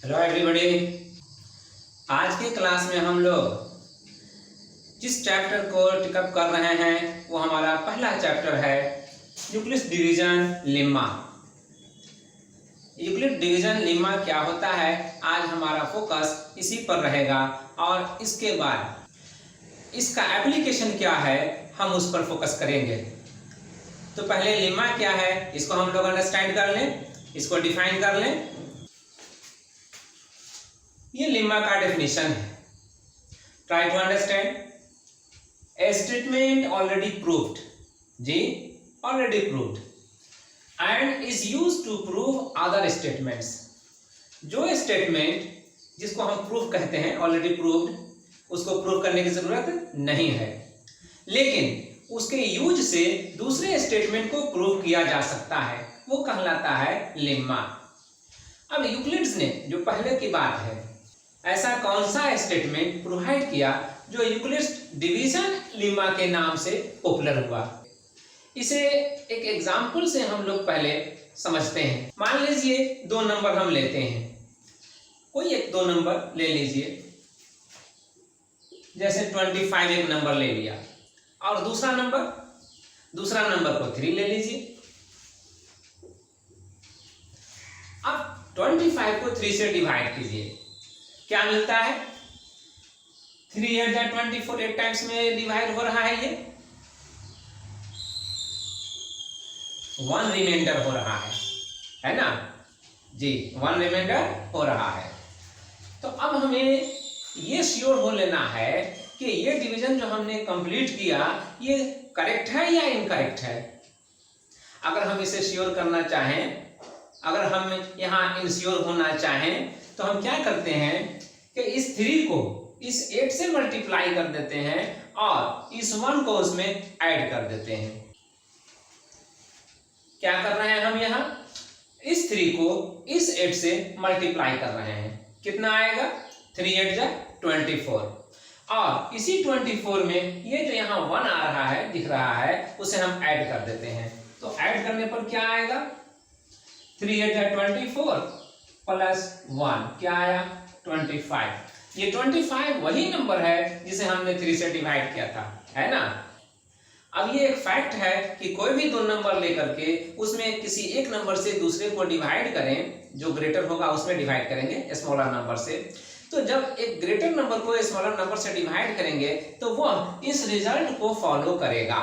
Hello everybody. आज की class में हम लोग जिस चैप्टर को टिकअप कर रहे हैं वो हमारा पहला चैप्टर है Euclid's division lemma. Euclid division lemma क्या होता है, आज हमारा फोकस इसी पर रहेगा और इसके बाद इसका एप्लीकेशन क्या है हम उस पर फोकस करेंगे। तो पहले लेम्मा क्या है इसको हम लोग अंडरस्टैंड कर लें, इसको डिफाइन कर लें। ये लेम्मा का डेफिनेशन है। Try to understand. A statement already proved, जी already proved and is used to prove other statements. जो स्टेटमेंट जिसको हम प्रूफ कहते हैं ऑलरेडी प्रूव्ड, उसको प्रूव करने की जरूरत नहीं है, लेकिन उसके यूज से दूसरे स्टेटमेंट को प्रूव किया जा सकता है, वो कहलाता है लेम्मा। अब यूक्लिड्स ने जो पहले की बात है, ऐसा कौन सा स्टेटमेंट प्रोवाइड किया जो यूक्लिड्स डिवीजन लेम्मा के नाम से पॉपुलर हुआ। इसे एक एग्जाम्पल से हम लोग पहले समझते हैं। मान लीजिए दो नंबर हम लेते हैं, कोई एक दो नंबर ले लीजिए, जैसे 25 एक नंबर ले लिया और दूसरा नंबर को 3 ले लीजिए। अब 25 को 3 से डिवाइड कीजिए, क्या मिलता है? 3 8 जा 24, 8 टाइम्स में डिवाइड हो रहा है, ये 1 रिमाइंडर हो रहा है ना जी, 1 रिमाइंडर हो रहा है। तो अब हमें ये श्योर हो लेना है कि ये डिवीजन जो हमने कंप्लीट किया ये करेक्ट है या इनकरेक्ट है। अगर हम इसे श्योर करना चाहें, अगर हम यहाँ इंश्योर होना चाहें, तो हम क्या करते हैं कि इस 3 को इस 8 से मल्टीप्लाई कर देते हैं और इस 1 को उसमें ऐड कर देते हैं। क्या कर रहे हैं हम यहाँ? इस 3 को इस 8 से मल्टीप्लाई कर रहे हैं। कितना आएगा? 3 8 जा 24 और इसी 24 में ये जो यहाँ 1 आ रहा है, दिख रहा है, उसे हम ऐड कर देते हैं। तो ऐड करने पर क्या आएगा? 3 8 जा 24 प्लस 1 क्या आया? 25। ये 25 वही नंबर है जिसे हमने 3 से डिवाइड किया था, है ना। अब ये एक फैक्ट है कि कोई भी दो नंबर लेकर के उसमें किसी एक नंबर से दूसरे को डिवाइड करें, जो ग्रेटर होगा उसमें डिवाइड करेंगे स्मॉलर नंबर से। तो जब एक ग्रेटर नंबर को स्मॉलर नंबर से डिवाइड करेंगे तो वह इस रिजल्ट को फॉलो करेगा।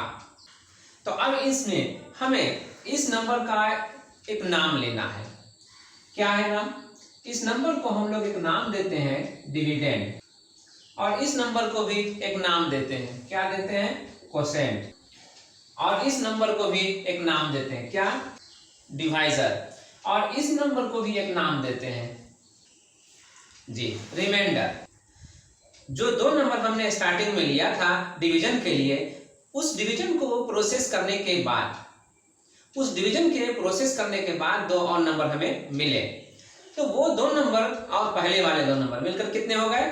तो अब इसमें हमें इस नंबर का एक नाम लेना है। क्या है नाम? इस नंबर को हम लोग एक नाम देते हैं डिविडेंड, और इस नंबर को भी एक नाम देते हैं, क्या देते हैं? कोसेंट। और इस नंबर को भी एक नाम देते हैं, क्या? डिवाइजर। और इस नंबर को भी एक नाम देते हैं जी, रिमाइंडर। जो दो नंबर हमने स्टार्टिंग में लिया था डिवीजन के लिए, उस डिवीजन को प्रोसेस करने के बाद, उस डिवीजन के प्रोसेस करने के बाद दो और नंबर हमें मिले, तो वो दो नंबर और पहले वाले दो नंबर मिलकर कितने हो गए?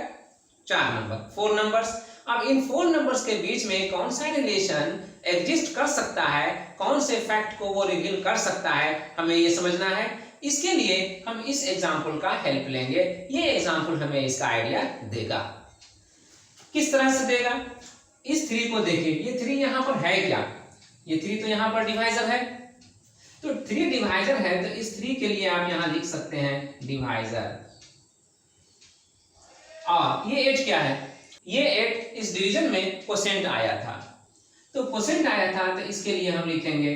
4 नंबर, 4 नंबर्स। अब इन 4 नंबर्स के बीच में कौन सा रिलेशन एग्जिस्ट कर सकता है, कौन से फैक्ट को वो रिवील कर सकता है, हमें ये समझना है। इसके लिए हम इस एग्जाम्पल का हेल्प लेंगे। ये एग्जाम्पल हमें इसका आइडिया देगा। किस तरह से देगा? इस 3 को देखिए, ये 3 यहाँ पर है क्या? ये 3 तो यहाँ पर डिवाइजर है, तो 3 डिवाइजर है, तो इस 3 के लिए आप यहां लिख सकते हैं डिवाइजर। और ये 8 क्या है? ये 8 इस डिवीजन में कोसेंट आया था, तो कोसेंट आया था तो इसके लिए हम लिखेंगे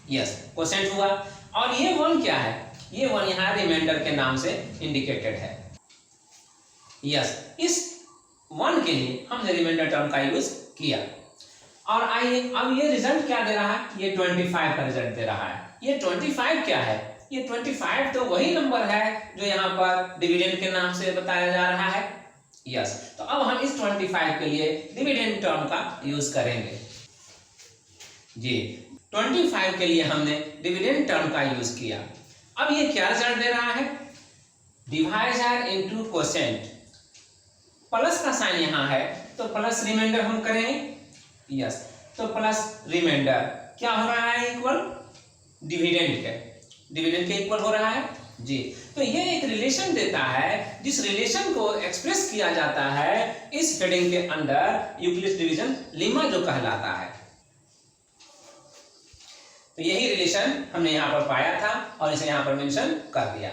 यस, कोसेंट हुआ। और ये 1 क्या है? ये 1 यहाँ रिमाइंडर के नाम से इंडिकेटेड है, यस। इस 1 के लिए हमने रिमाइंडर टर्म का यूज किया। और आइए अब ये रिजल्ट क्या दे रहा है? ये 25 का रिजल्ट दे रहा है। ये 25 क्या है? ये 25 तो वही नंबर है जो यहाँ पर डिविडेंड के नाम से बताया जा रहा है, यस। तो अब हम इस 25 के लिए डिविडेंड टर्म का यूज करेंगे जी। 25 के लिए हमने डिविडेंड टर्म का यूज किया। अब ये क्या रिजल्ट दे रहा है? Divisor into quotient. प्लस का साइन यहाँ है तो प्लस रिमाइंडर हम करेंगे, यस। तो प्लस रिमाइंडर क्या हो रहा है? इक्वल डिविडेंड के इक्वल हो रहा है, जी। तो ये एक रिलेशन देता है, जिस रिलेशन को एक्सप्रेस किया जाता है इस हेडिंग के अंडर यूक्लिड्स डिवीजन लेमा जो कहलाता है। तो यही रिलेशन हमने यहाँ पर पाया था और इसे यहाँ पर मेंशन कर दिया।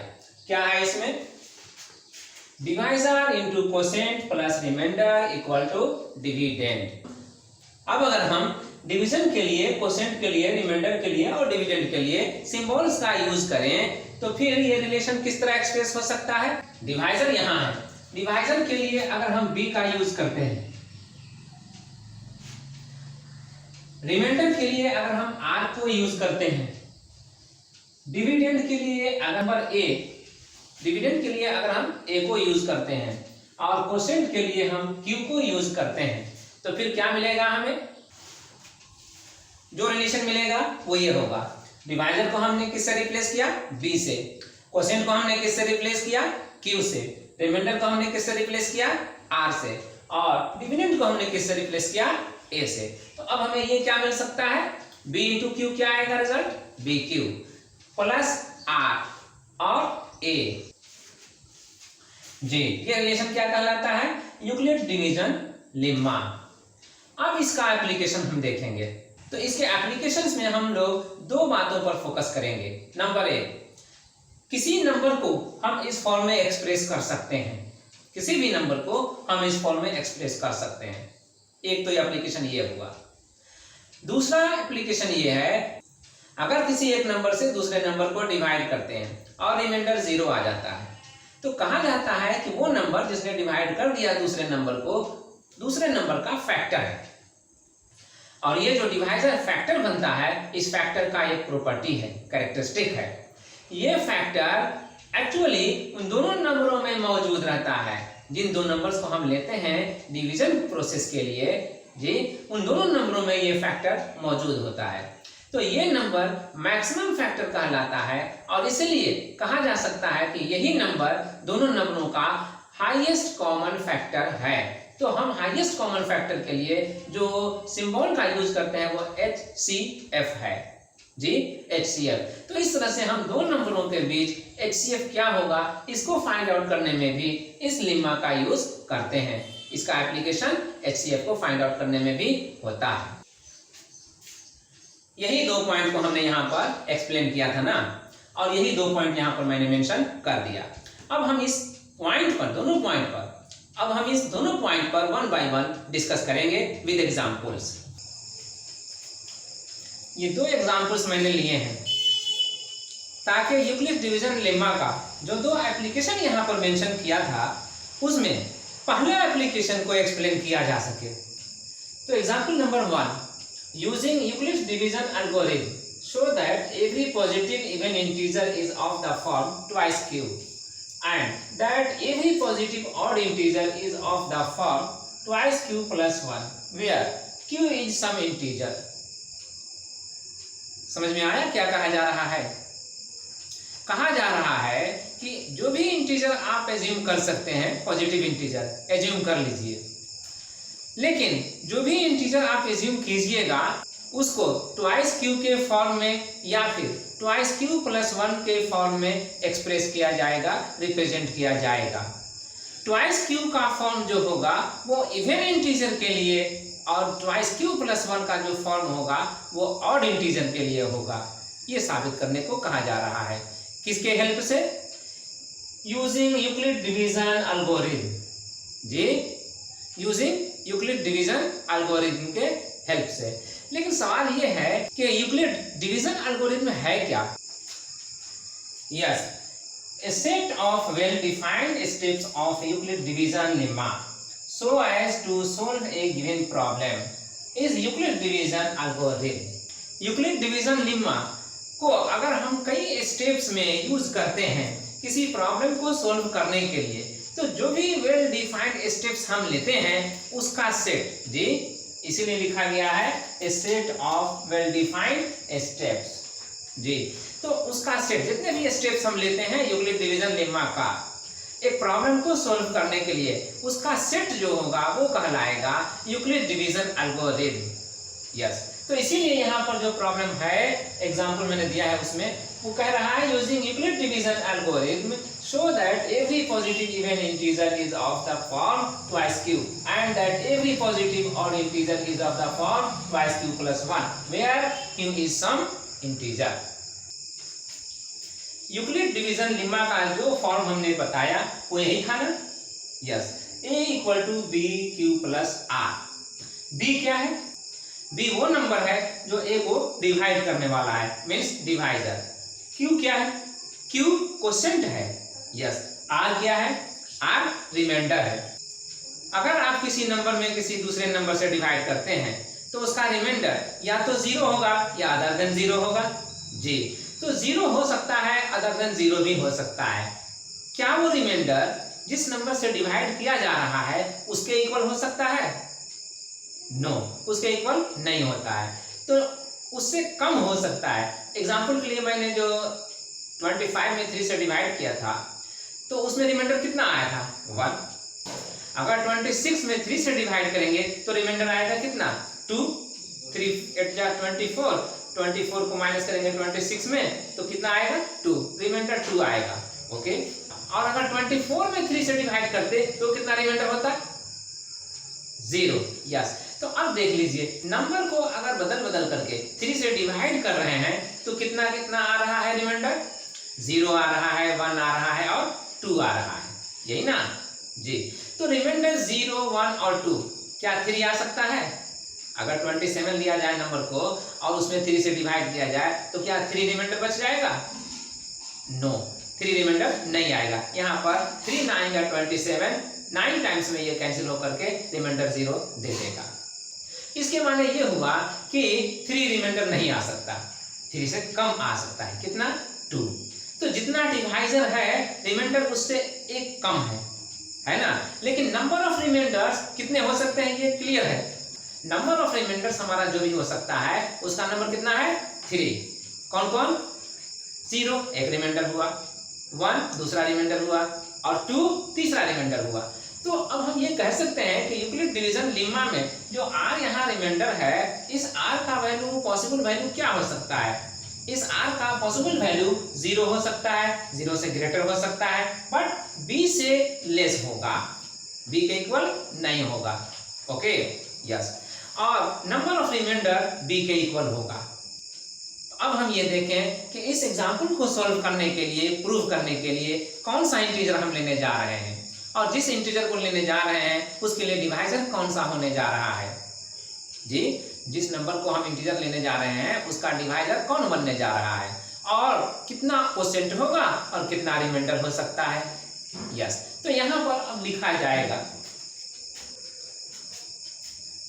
क्या है इसमें? Divisor into quotient plus remainder equal to dividend. अब अगर हम डिवीजन के लिए, कोसेंट के लिए, रिमाइंडर के लिए और डिविडेंड के लिए सिंबल्स का यूज करें तो फिर ये रिलेशन किस तरह एक्सप्रेस हो सकता है? डिवाइजर यहाँ है, डिवाइजर के लिए अगर हम b का यूज करते हैं, रिमाइंडर के लिए अगर हम r को यूज करते हैं, डिविडेंड के लिए अगर a, डिविडेंड के लिए अगर हम a को यूज करते हैं और कोसेंट के लिए हम q को यूज करते हैं, तो फिर क्या मिलेगा हमें? जो रिलेशन मिलेगा वो ये होगा। डिवाइजर को हमने किससे रिप्लेस किया? b से। कोसेंट को हमने किससे रिप्लेस किया? q से। रिमाइंडर को हमने किससे रिप्लेस किया? r से। और डिविडेंड को हमने किससे रिप्लेस किया? a से। तो अब हमें ये क्या मिल सकता है? b इंटू क्यू क्या आएगा रिजल्ट? bq प्लस r और a। जी, ये रिलेशन क्या कहलाता है? Euclid's division lemma. अब इसका एप्लीकेशन हम देखेंगे। तो इसके एप्लीकेशंस में हम लोग दो बातों पर फोकस करेंगे। नंबर एक, किसी नंबर को हम इस फॉर्म में एक्सप्रेस कर सकते हैं, किसी भी नंबर को हम इस फॉर्म में एक्सप्रेस कर सकते हैं। एक तो एप्लीकेशन ये हुआ। दूसरा एप्लीकेशन ये है, अगर किसी एक नंबर से दूसरे नंबर को डिवाइड करते हैं और रिमाइंडर 0 आ जाता है, तो कहा जाता है कि वो नंबर जिसने डिवाइड कर दिया दूसरे नंबर को, दूसरे नंबर का फैक्टर है। और ये जो डिवाइजर फैक्टर बनता है, इस फैक्टर का एक प्रॉपर्टी है, कैरेक्टरिस्टिक है। ये फैक्टर एक्चुअली उन दोनों नंबरों में मौजूद रहता है जिन दो नंबर्स को हम लेते हैं डिवीजन प्रोसेस के लिए। जी, उन दोनों नंबरों में ये फैक्टर मौजूद होता है। तो ये नंबर मैक्सिमम फैक्टर कहलाता है और इसलिए कहा जा सकता है कि यही नंबर दोनों नंबरों का हाईएस्ट कॉमन फैक्टर है। तो हम हाईएस्ट कॉमन फैक्टर के लिए जो सिंबल का यूज करते हैं वो HCF है। जी, HCF। तो इस तरह से हम दो नंबरों के बीच HCF क्या होगा इसको फाइंड आउट करने में भी इस लेम्मा का यूज करते हैं। इसका एप्लीकेशन HCF को फाइंड आउट करने में भी होता है। यही दो पॉइंट को हमने यहाँ पर एक्सप्लेन किया था ना, और यही दो पॉइंट यहाँ पर मैंने मेंशन कर दिया। अब हम इस पॉइंट पर, दोनों पॉइंट पर वन बाय वन डिस्कस करेंगे विद एग्जांपल्स। ये दो एग्जांपल्स मैंने लिए हैं ताकि यूक्लिड्स डिवीजन लेम्मा का जो दो एप्लीकेशन यहाँ पर मेंशन किया था उसमें पहले एप्लीकेशन को एक्सप्लेन किया जा सके। तो example number 1, using Euclid's division algorithm show that every positive even integer is of the form twice q and that every positive odd integer is of the form twice q plus 1 where q is some integer। समझ में आया क्या कहा जा रहा है? कहा जा रहा है कि जो भी इंटीजर आप एज्यूम कर सकते हैं, पॉजिटिव इंटीजर एज्यूम कर लीजिए, लेकिन जो भी इंटीजर आप एज्यूम कीजिएगा उसको ट्वाइस क्यू के फॉर्म में या फिर ट्वाइस क्यू प्लस 1 के फॉर्म में एक्सप्रेस किया जाएगा, रिप्रेजेंट किया जाएगा। ट्वाइस क्यू का फॉर्म जो होगा वो इवन इंटीजर के लिए और ट्वाइस क्यू प्लस 1 का जो फॉर्म होगा वो ऑड इंटीजर के लिए होगा। ये साबित करने को कहा जा रहा है। किसके हेल्प से? Using Euclid division algorithm. जी, यूजिंग यूक्लिड डिवीजन एल्गोरिथम के हेल्प से। लेकिन सवाल यह है कि यूक्लिड डिवीजन एल्गोरिथम है क्या? Yes, a set of well defined steps of Euclid division lemma so as to solve a given problem is Euclid division algorithm। Euclid division lemma को अगर हम कई स्टेप्स में यूज करते हैं किसी प्रॉब्लम को सोल्व करने के लिए, तो जो भी वेल डिफाइंड स्टेप्स हम लेते हैं उसका सेट, जी इसीलिए लिखा गया है set of well defined steps. जी, तो उसका सेट, जितने भी स्टेप्स हम लेते हैं यूक्लिड डिवीजन लेम्मा का एक प्रॉब्लम को सॉल्व करने के लिए, उसका सेट जो होगा वो कहलाएगा यूक्लिड डिवीजन एल्गोरिथम। यस, तो इसीलिए यहाँ पर जो प्रॉब्लम है, एग्जाम्पल मैंने दिया है उसमें वो कह रहा है using Euclid division algorithm show that every positive even integer is of the form twice q and that every positive odd integer is of the form twice q plus 1 where q is some integer. Euclid division lemma का जो form हमने बताया वो यही था ना। Yes, a equal to b q plus r. B क्या है? बी वो नंबर है जो a को डिवाइड करने वाला है, मीन्स डिवाइजर। q क्या है? q क्वोशेंट है। यस, r क्या है? r रिमाइंडर है। अगर आप किसी नंबर में किसी दूसरे नंबर से डिवाइड करते हैं तो उसका रिमाइंडर या तो 0 होगा या अदर देन 0 होगा। जी, तो 0 हो सकता है, अदर देन 0 भी हो सकता है। क्या वो रिमाइंडर जिस नंबर से डिवाइड किया जा रहा है उसके इक्वल हो सकता है? नो, उसके इक्वल नहीं होता है, तो उससे कम हो सकता है। एग्जाम्पल के लिए मैंने जो 25 में 3 से डिवाइड किया था तो उसमें रिमाइंडर कितना आया था? 1। अगर 26 में 3 से डिवाइड करेंगे तो रिमाइंडर आएगा कितना? 2। 3 8 जा 24, 24 को माइनस करेंगे 26 में तो कितना आएगा? 2, रिमाइंडर 2 आएगा। ओके, और अगर 24 में 3 से डिवाइड करते तो कितना रिमाइंडर होता? 0। यस, तो अब देख लीजिए, नंबर को अगर बदल बदल करके 3 से डिवाइड कर रहे हैं तो कितना कितना आ रहा है रिमाइंडर? 0 आ रहा है, 1 आ रहा है और 2 आ रहा है, यही ना जी। तो रिमाइंडर 0, 1 और 2, क्या 3 आ सकता है? अगर 27 लिया जाए नंबर को और उसमें 3 से डिवाइड किया जाए तो क्या 3 रिमाइंडर बच जाएगा? नो, 3 रिमाइंडर नहीं आएगा। यहाँ पर 3 9 या 27, 9 टाइम्स में ये कैंसिल होकर के रिमाइंडर 0 दे देगा। इसके माने ये हुआ कि 3 रिमाइंडर नहीं आ सकता, 3 से कम आ सकता है। कितना? 2। तो जितना डिवाइजर है रिमाइंडर उससे एक कम है ना। लेकिन नंबर ऑफ रिमाइंडर्स कितने हो सकते हैं ये क्लियर है। नंबर ऑफ रिमाइंडर्स हमारा जो भी हो सकता है उसका नंबर कितना है? 3। कौन कौन? 0 एक रिमाइंडर हुआ, 1 दूसरा रिमाइंडर हुआ और 2 तीसरा रिमाइंडर हुआ। तो अब हम ये कह सकते हैं कि यूक्लिड डिवीजन लेम्मा में जो r यहाँ रिमाइंडर है, इस r का वैल्यू पॉसिबल वैल्यू क्या हो सकता है? इस r का पॉसिबल वैल्यू 0 हो सकता है, 0 से ग्रेटर हो सकता है, बट b से लेस होगा, b के इक्वल नहीं होगा। ओके, यस, और नंबर ऑफ रिमाइंडर b के इक्वल होगा। अब हम ये देखें कि इस एग्जाम्पल को सॉल्व करने के लिए, प्रूव करने के लिए कौन सा इंटीजर हम लेने जा रहे हैं और जिस इंटीजर को लेने जा रहे हैं उसके लिए डिवाइजर कौन सा होने जा रहा है। जी, जिस नंबर को हम इंटीजर लेने जा रहे हैं उसका डिवाइजर कौन बनने जा रहा है और कितना क्वोशिएंट होगा और कितना रिमाइंडर हो सकता है। यस, तो यहाँ पर अब लिखा जाएगा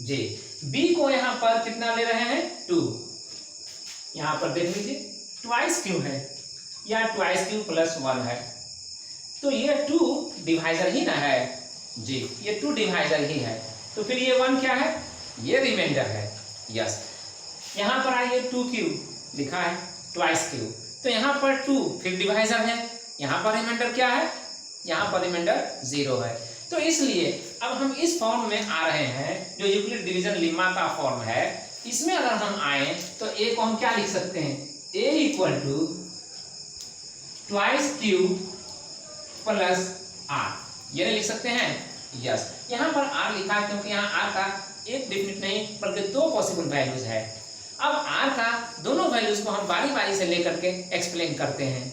जी, b को यहाँ पर कितना ले रहे हैं? 2। यहाँ पर देख लीजिए ट्वाइस क्यू है या ट्वाइस क्यू प्लस 1 है, तो ये 2 डिवाइजर ही ना है जी, ये 2 डिवाइजर ही है। तो फिर ये 1 क्या है? ये रिमाइंडर है। यस, यहाँ पर आइए 2 क्यू लिखा है, ट्वाइस क्यू, तो यहाँ पर 2 फिर डिवाइजर है, यहाँ पर रिमाइंडर क्या है? यहाँ पर रिमाइंडर 0 है। तो इसलिए अब हम इस फॉर्म में आ रहे हैं जो यूक्लिड डिवीजन लेम्मा का फॉर्म है। इसमें अगर हम आए तो a को हम क्या लिख सकते हैं? a equal to twice q plus r, ये नहीं लिख सकते हैं? यस, यहाँ पर r लिखा है क्योंकि यहाँ r का एक डिफिनिट नहीं बल्कि 2 पॉसिबल वैल्यूज है। अब r का दोनों वैल्यूज को हम बारी बारी से लेकर के एक्सप्लेन करते हैं।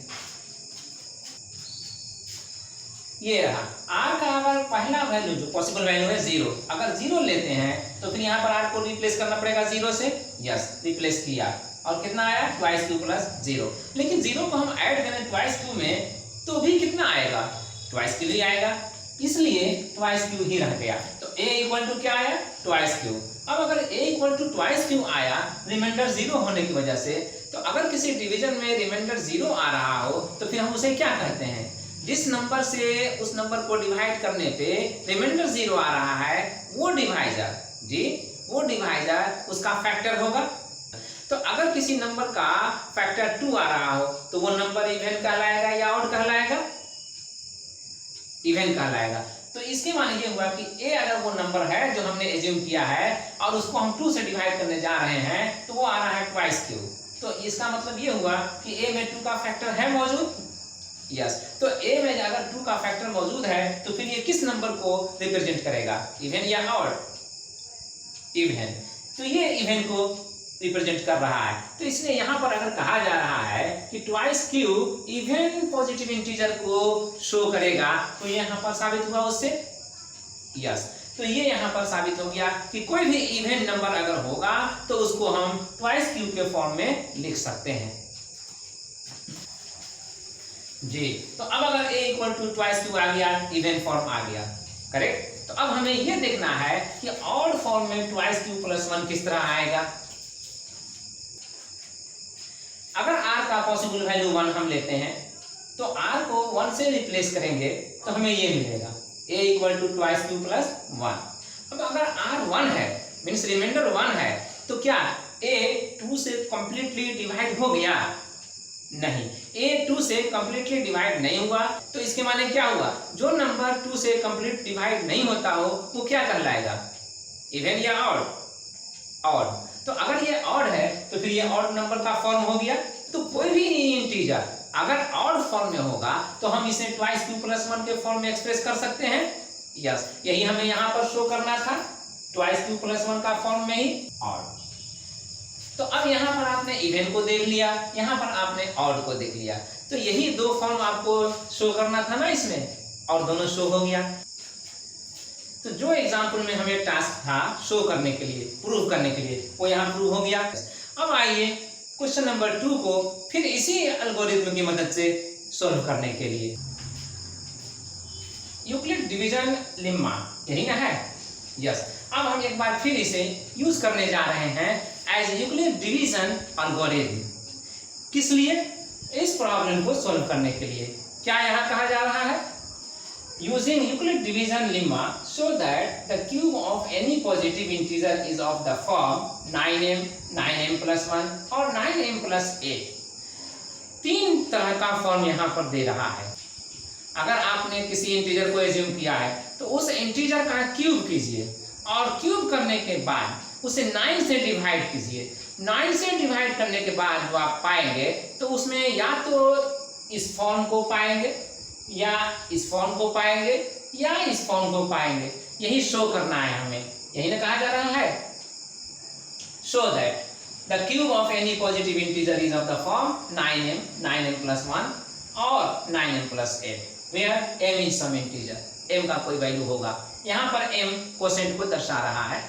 ये रहा r का, अगर पहला वैल्यू जो पॉसिबल वैल्यू है 0, अगर 0 लेते हैं तो फिर यहाँ पर r को रिप्लेस करना पड़ेगा 0 से। यस, रिप्लेस किया और कितना आया? Twice q plus 0। लेकिन 0 को हम ऐड करें ट्वाइस क्यू में तो भी कितना आएगा? ट्वाइस क्यू ही आएगा, इसलिए ट्वाइस क्यू ही रह गया। तो a इक्वल टू क्या आया? Twice q. अब अगर a equal to twice q आया रिमाइंडर 0 होने की वजह से, तो अगर किसी डिवीजन में रिमाइंडर 0 आ रहा हो तो फिर हम उसे क्या कहते हैं? जिस नंबर से उस नंबर को डिवाइड करने पे रिमाइंडर 0 आ रहा है वो डिवाइजर जी, वो डिवाइजर उसका फैक्टर होगा। तो अगर किसी नंबर का फैक्टर 2 आ रहा हो तो वो नंबर इवन कहलाएगा या ऑड कहलाएगा? इवन कहलाएगा। तो इसके माने ये हुआ कि a अगर वो नंबर है जो हमने एज्यूम किया है और उसको हम 2 से डिवाइड करने जा रहे हैं तो वो आ रहा है ट्वाइस क्यू, तो इसका मतलब ये हुआ कि a में 2 का फैक्टर है मौजूद। यस, तो a में अगर 2 का फैक्टर मौजूद है तो फिर ये किस नंबर को रिप्रेजेंट करेगा, इवन या ऑड? इवन। तो ये इवन को रिप्रेजेंट कर रहा है। तो इसलिए यहाँ पर अगर कहा जा रहा है कि twice cube even positive integer को शो करेगा, तो यहाँ पर साबित हुआ उससे। यस, तो ये यहाँ पर साबित हो गया कि कोई भी इवन नंबर अगर होगा तो उसको हम ट्वाइस क्यूब के फॉर्म में लिख सकते हैं जी। तो अब अगर a equal to twice cube आ गया, इवन फॉर्म आ गया, करेक्ट। तो अब हमें यह देखना है कि ऑड फॉर्म में ट्वाइस क्यूब प्लस 1 किस तरह आएगा। अगर r का पॉसिबल वैल्यू 1 हम लेते हैं तो r को 1 से रिप्लेस करेंगे तो हमें ये मिलेगा a equal to twice cube plus 1। अब अगर r 1 है, मीन्स रिमाइंडर 1 है, तो क्या a 2 से कंप्लीटली डिवाइड हो गया? नहीं, a 2 से कंप्लीटली डिवाइड नहीं हुआ। तो इसके माने क्या हुआ, जो नंबर 2 से कंप्लीट डिवाइड नहीं होता हो वो क्या कहलाएगा, इवन या ऑड? ऑड। तो अगर ये ऑड है तो फिर ये ऑड नंबर का फॉर्म हो गया। तो कोई भी इंटीजर अगर ऑड फॉर्म में होगा तो हम इसे ट्वाइस क्यूब प्लस 1 के फॉर्म में एक्सप्रेस कर सकते हैं। यस, यही हमें यहाँ पर शो करना था, ट्वाइस क्यूब प्लस 1 का फॉर्म में ही ऑड। तो अब यहाँ पर आपने इवन को देख लिया, यहाँ पर आपने ऑड को देख लिया, तो यही 2 फॉर्म आपको शो करना था ना इसमें, और दोनों शो हो गया। तो जो एग्जाम्पल में हमें टास्क था शो करने के लिए, प्रूव करने के लिए, वो यहाँ प्रूव हो गया। अब आइए क्वेश्चन नंबर 2 को फिर इसी एल्गोरिथम की मदद से सॉल्व करने के लिए। यूक्लिड डिवीजन लेम्मा, यही ना है? यस, अब हम एक बार फिर इसे यूज करने जा रहे हैं एज यूक्लिड डिवीजन एल्गोरिथम। किस लिए? इस प्रॉब्लम को सॉल्व करने के लिए। क्या यहाँ कहा जा रहा है, using Euclid division lemma so that the cube of any positive integer is of the form 9m, 9m plus 1 और 9m plus 8। 3 तरह का फॉर्म यहाँ पर दे रहा है। अगर आपने किसी इंटीजर को एज्यूम किया है तो उस इंटीजर का क्यूब कीजिए और क्यूब करने के बाद उसे 9 से डिवाइड कीजिए। 9 से डिवाइड करने के बाद जो आप पाएंगे तो उसमें या तो इस फॉर्म को पाएंगे या इस फॉर्म को पाएंगे या इस फॉर्म को पाएंगे। यही शो करना है हमें, यही ना कहा जा रहा है। Show that the cube of any positive integer is of the form 9m, 9m plus 1 और 9m plus 8 वेयर m is some integer, m का कोई वैल्यू होगा। यहाँ पर m कोसेंट को दर्शा रहा है,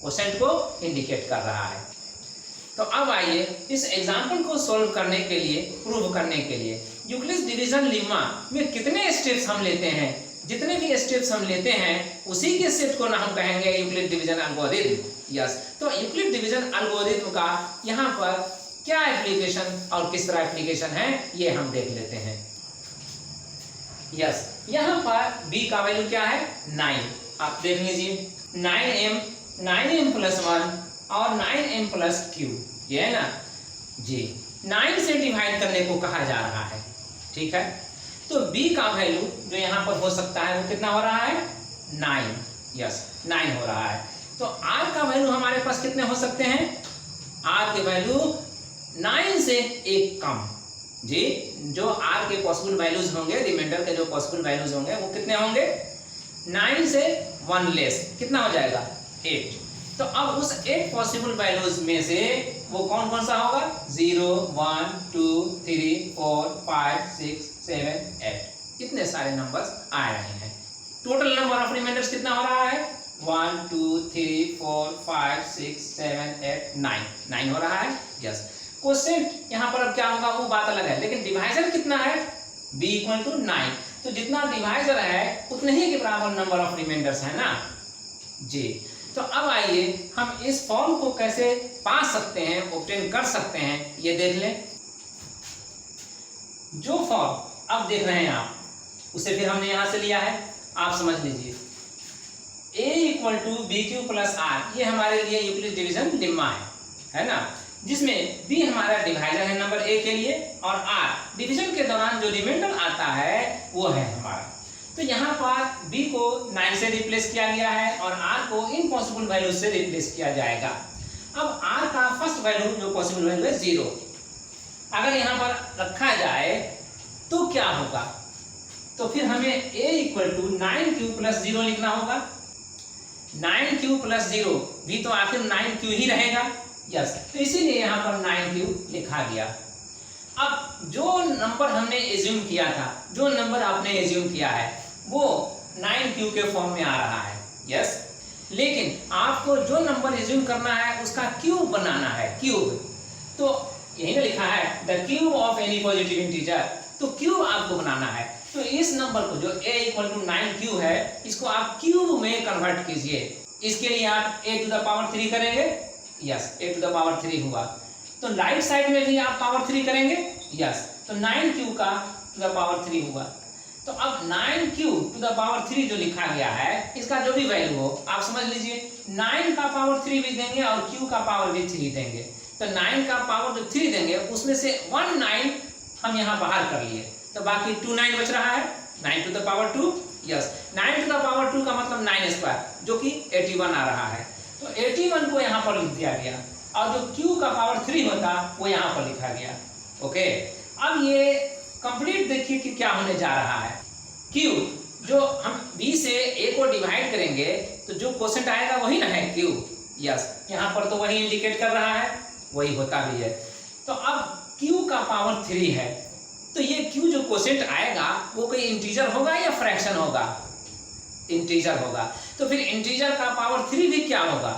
कोसेंट को इंडिकेट कर रहा है। तो अब आइए इस एग्जाम्पल को सॉल्व करने के लिए, प्रूव करने के लिए यूक्लिड डिवीजन लेम्मा में कितने स्टेप्स हम लेते हैं, जितने भी स्टेप्स हम लेते हैं उसी के सेट को ना हम कहेंगे यूक्लिड डिवीजन एल्गोरिथम। यस, तो यूक्लिड डिवीजन एल्गोरिथम का यहाँ पर क्या एप्लीकेशन और किस तरह एप्लीकेशन है ये हम देख लेते हैं। यस, यहाँ पर b का वैल्यू क्या है, 9। आप देख लीजिए 9m plus 1 और 9m plus क्यूब, ये है ना जी। 9 से डिवाइड करने को कहा जा रहा है, ठीक है। तो b का वैल्यू जो यहाँ पर हो सकता है वो कितना हो रहा है, 9। यस, 9 हो रहा है। तो r का वैल्यू हमारे पास कितने हो सकते हैं, r के वैल्यू 9 से एक कम जी। जो r के पॉसिबल वैल्यूज होंगे, रिमाइंडर के जो पॉसिबल वैल्यूज होंगे वो कितने होंगे, 9 से 1 लेस, कितना हो जाएगा, 8। तो अब उस 8 पॉसिबल वैल्यूज में से वो कौन कौन सा होगा, 0, 1, 2, 3, 4, 5, 6, 7, 8। इतने सारे नंबर्स आ रहे हैं। टोटल नंबर ऑफ रिमाइंडर्स कितना हो रहा है, 1, 2, 3, 4, 5, 6, 7, 8, 9 हो रहा है। यस, क्वोशिएंट यहाँ पर अब क्या होगा वो बात अलग है, लेकिन डिवाइजर कितना है, b इक्वल टू 9। तो जितना डिवाइजर है उतने ही के बराबर नंबर ऑफ रिमाइंडर्स है ना जी। तो अब आइए हम इस फॉर्म को कैसे पा सकते हैं, ऑब्टेन कर सकते हैं, ये देख लें। जो फॉर्म अब देख रहे हैं आप उसे फिर हमने यहां से लिया है, आप समझ लीजिए। a equal to b q plus r, ये हमारे लिए यूक्लिड डिवीजन लेम्मा है ना, जिसमें b हमारा डिवाइजर है नंबर a के लिए और r डिवीजन के दौरान जो रिमाइंडर आता है वो है हमारा। तो यहाँ पर b को 9 से रिप्लेस किया गया है और r को इन पॉसिबल वैल्यू से रिप्लेस किया जाएगा। अब r का फर्स्ट वैल्यू जो पॉसिबल वैल्यू है 0, अगर यहाँ पर रखा जाए तो क्या होगा, तो फिर हमें a equal to 9q plus 0 लिखना होगा। 9q प्लस 0 भी तो आखिर 9q ही रहेगा, यस, तो इसीलिए यहाँ पर 9q लिखा गया। अब जो नंबर हमने एज्यूम किया था, जो नंबर आपने एज्यूम किया है वो 9q के फॉर्म में आ रहा है, यस, लेकिन आपको जो नंबर एज्यूम करना है उसका क्यूब बनाना है, क्यूब, तो यही ना लिखा है the cube of any positive integer, तो क्यूब आपको बनाना है। तो इस नंबर को जो a इक्वल टू 9q है इसको आप क्यूब में कन्वर्ट कीजिए। इसके लिए आप a टू द पावर 3 करेंगे, yes, a to the power 3 हुआ, तो राइट साइड में भी आप पावर 3 करेंगे, यस, तो 9q का टू द पावर 3 हुआ। तो अब 9q टू द पावर 3 जो लिखा गया है इसका जो भी वैल्यू हो आप समझ लीजिए, 9 का पावर 3 भी देंगे और q का पावर भी 3 देंगे, तो 9 का पावर जो 3 देंगे उसमें से 1 9 हम यहाँ बाहर कर लिए, तो बाकी 2 9 बच रहा है, 9 to the power 2, yes, 9 to the power 2 का मतलब 9 स्क्वायर जो कि 81 आ रहा है, तो 81 को यहाँ पर लिख दिया गया और जो q का पावर 3 होता वो यहाँ पर लिखा गया। ओके, अब ये कंप्लीट देखिए कि क्या होने जा रहा है। q जो हम b से a को डिवाइड करेंगे तो जो क्वोशेंट आएगा वही ना है q, यस, यहाँ पर तो वही इंडिकेट कर रहा है, वही होता भी है। तो अब q का पावर 3 है, तो ये q जो क्वोशेंट आएगा वो कोई इंटीजर होगा या फ्रैक्शन होगा, इंटीजर होगा, तो फिर इंटीजर का पावर 3 भी क्या होगा,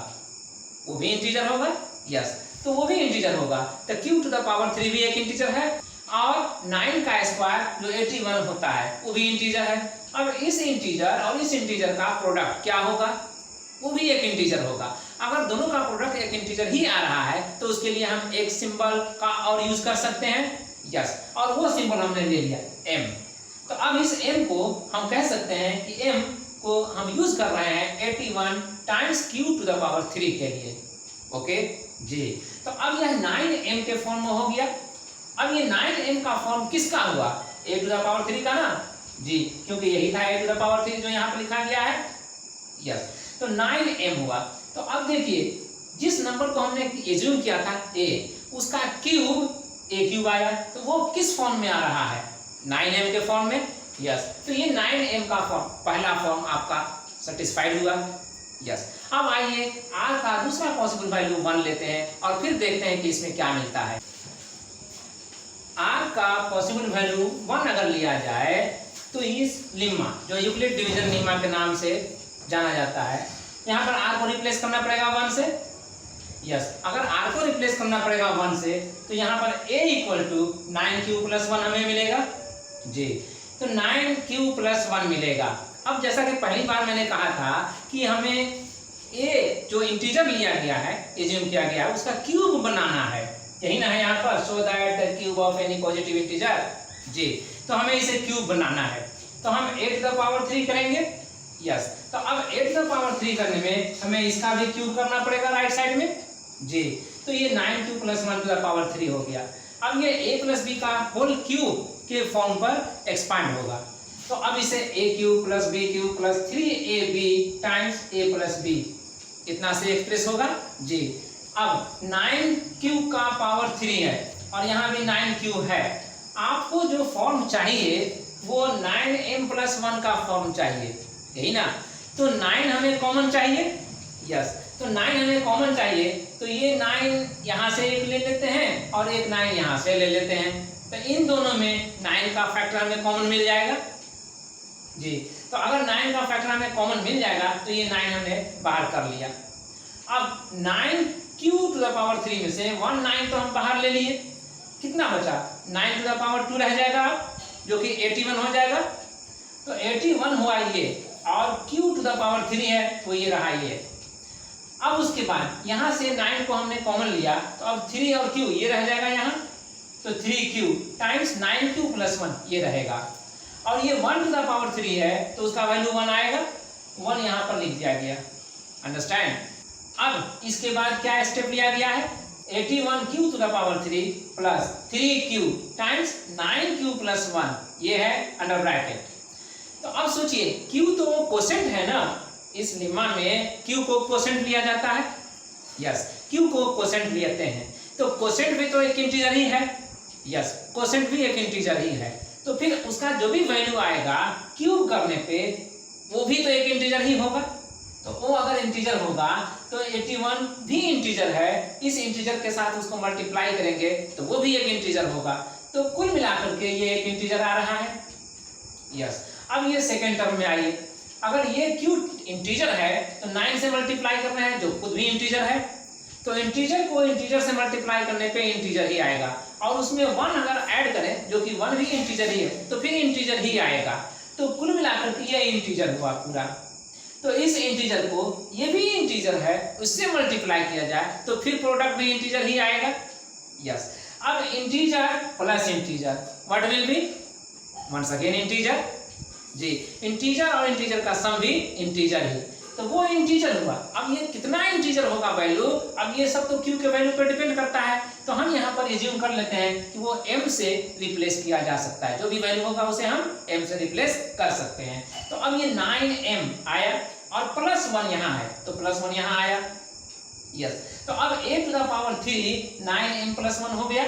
वो भी इंटीजर होगा, यस, तो वो भी इंटीजर होगा, तो q टू द पावर 3 भी एक इंटीजर है और 9 का स्क्वायर जो 81 होता है वो भी इंटीजर है। अब इस इंटीजर और इस इंटीजर का प्रोडक्ट क्या होगा, वो भी एक इंटीजर होगा। अगर दोनों का प्रोडक्ट एक इंटीजर ही आ रहा है तो उसके लिए हम एक सिंबल का और यूज कर सकते हैं, यस, और वो सिंबल हमने ले लिया m। तो अब इस m को हम कह सकते हैं कि m को हम यूज कर रहे हैं 81 times q to the power 3 के लिए। ओके जी, तो अब यह 9m के फॉर्म में हो गया। अब ये 9m का फॉर्म किसका हुआ, a टू द पावर 3 का ना जी, क्योंकि यही था a टू द पावर 3 जो यहाँ पर लिखा गया है, यस, तो 9m हुआ। तो अब देखिए जिस नंबर को हमने एज्यूम किया था a, उसका क्यूब a क्यूब आया, तो वो किस फॉर्म में आ रहा है, 9m के फॉर्म में, यस, तो ये 9m का फॉर्म, पहला फॉर्म आपका सेटिस्फाइड हुआ, यस। अब आइए r का दूसरा पॉसिबल वैल्यू 1 लेते हैं और फिर देखते हैं कि इसमें क्या मिलता है। r का पॉसिबल वैल्यू 1 अगर लिया जाए तो इस लेम्मा जो यूक्लिड डिवीजन लेम्मा के नाम से जाना जाता है, यहाँ पर r को रिप्लेस करना पड़ेगा 1 से, यस, अगर r को रिप्लेस करना पड़ेगा 1 से तो यहाँ पर a equal to 9q plus 1 हमें मिलेगा जी, तो 9q प्लस 1 मिलेगा। अब जैसा कि पहली बार मैंने कहा था कि हमें a जो इंटीजर लिया गया है, एज्यूम किया गया है, उसका क्यूब बनाना है, यही ना है यहाँ पर, so that the cube of any positive integer जी, तो हमें इसे क्यूब बनाना है, तो हम 8 टू द पावर 3 करेंगे, यस, तो अब 8 टू द पावर 3 करने में हमें इसका भी क्यूब करना पड़ेगा राइट साइड में जी, तो ये 9q plus 1 to the power 3 हो गया। अब ये a प्लस b का होल क्यूब के फॉर्म पर एक्सपांड होगा, तो अब इसे a cube plus b cube plus 3ab times a plus b इतना से एक्सप्रेस होगा जी। अब 9q का पावर 3 है और यहाँ भी 9q है, आपको जो फॉर्म चाहिए वो 9m प्लस 1 का फॉर्म चाहिए, यही ना, तो 9 हमें कॉमन चाहिए, यस, तो 9 हमें कॉमन चाहिए, तो ये 9 यहाँ से एक ले लेते हैं और एक 9 यहाँ से ले लेते हैं, तो इन दोनों में 9 का फैक्टर हमें कॉमन मिल जाएगा जी। तो अगर 9 का फैक्टर हमें कॉमन मिल जाएगा तो ये 9 हमने बाहर कर लिया। अब 9q टू द पावर 3 में से 1 9 तो हम बाहर ले लिए, कितना बचा, 9 टू द पावर 2 रह जाएगा जो कि 81 हो जाएगा, तो 81 हुआ ये, और q टू द पावर 3 है तो ये रहा ये। अब उसके बाद यहाँ से 9 को हमने कॉमन लिया, तो अब 3 और q ये रह जाएगा यहाँ, तो 3q टाइम्स 9q प्लस 1 ये रहेगा, और ये 1 टू द पावर 3 है तो उसका वैल्यू 1 आएगा, 1 यहाँ पर लिख दिया गया, अंडरस्टैंड। अब इसके बाद क्या स्टेप लिया गया है, 81q to the power 3 plus 3q times 9q plus 1 ये है अंडर ब्रैकेट। तो अब सोचिए q तो क्वोशेंट है ना, इस लेम्मा में q को क्वोशेंट लिया जाता है, यस, q को क्वोशेंट लेते हैं, तो क्वोशेंट भी तो एक इंटीजर ही है, यस, कोसेंट भी एक इंटीजर ही है, तो फिर उसका जो भी वैल्यू आएगा क्यूब करने पे वो भी तो एक इंटीजर ही होगा। तो वो अगर इंटीजर होगा तो 81 भी इंटीजर है, इस इंटीजर के साथ उसको मल्टीप्लाई करेंगे तो वो भी एक इंटीजर होगा। तो कुल मिलाकर के ये एक इंटीजर आ रहा है। यस, अब ये सेकेंड टर्म में आइए, अगर ये क्यू इंटीजर है तो 9 से मल्टीप्लाई करना है जो खुद भी इंटीजर है, तो इंटीजर को इंटीजर से मल्टीप्लाई करने पे इंटीजर ही आएगा, और उसमें 1 अगर ऐड करें जो कि 1 भी इंटीजर ही है तो फिर इंटीजर ही आएगा। तो कुल मिलाकर के ये इंटीजर हुआ पूरा। तो इस इंटीजर को ये भी इंटीजर है उससे मल्टीप्लाई किया जाए तो फिर प्रोडक्ट भी इंटीजर ही आएगा। यस, अब integer plus integer what will be, once again integer जी, इंटीजर और इंटीजर का सम भी इंटीजर ही, तो वो इंटीजर हुआ। अब ये कितना इंटीजर होगा वैल्यू, अब ये सब तो क्यू के वैल्यू पर डिपेंड करता है, तो हम यहाँ पर एज्यूम कर लेते हैं कि वो m से रिप्लेस किया जा सकता है, जो भी वैल्यू होगा उसे हम m से रिप्लेस कर सकते हैं। तो अब ये 9m आया और प्लस 1 यहाँ है तो प्लस 1 यहाँ आया। यस, तो अब a to the power 3 9m plus 1 हो गया।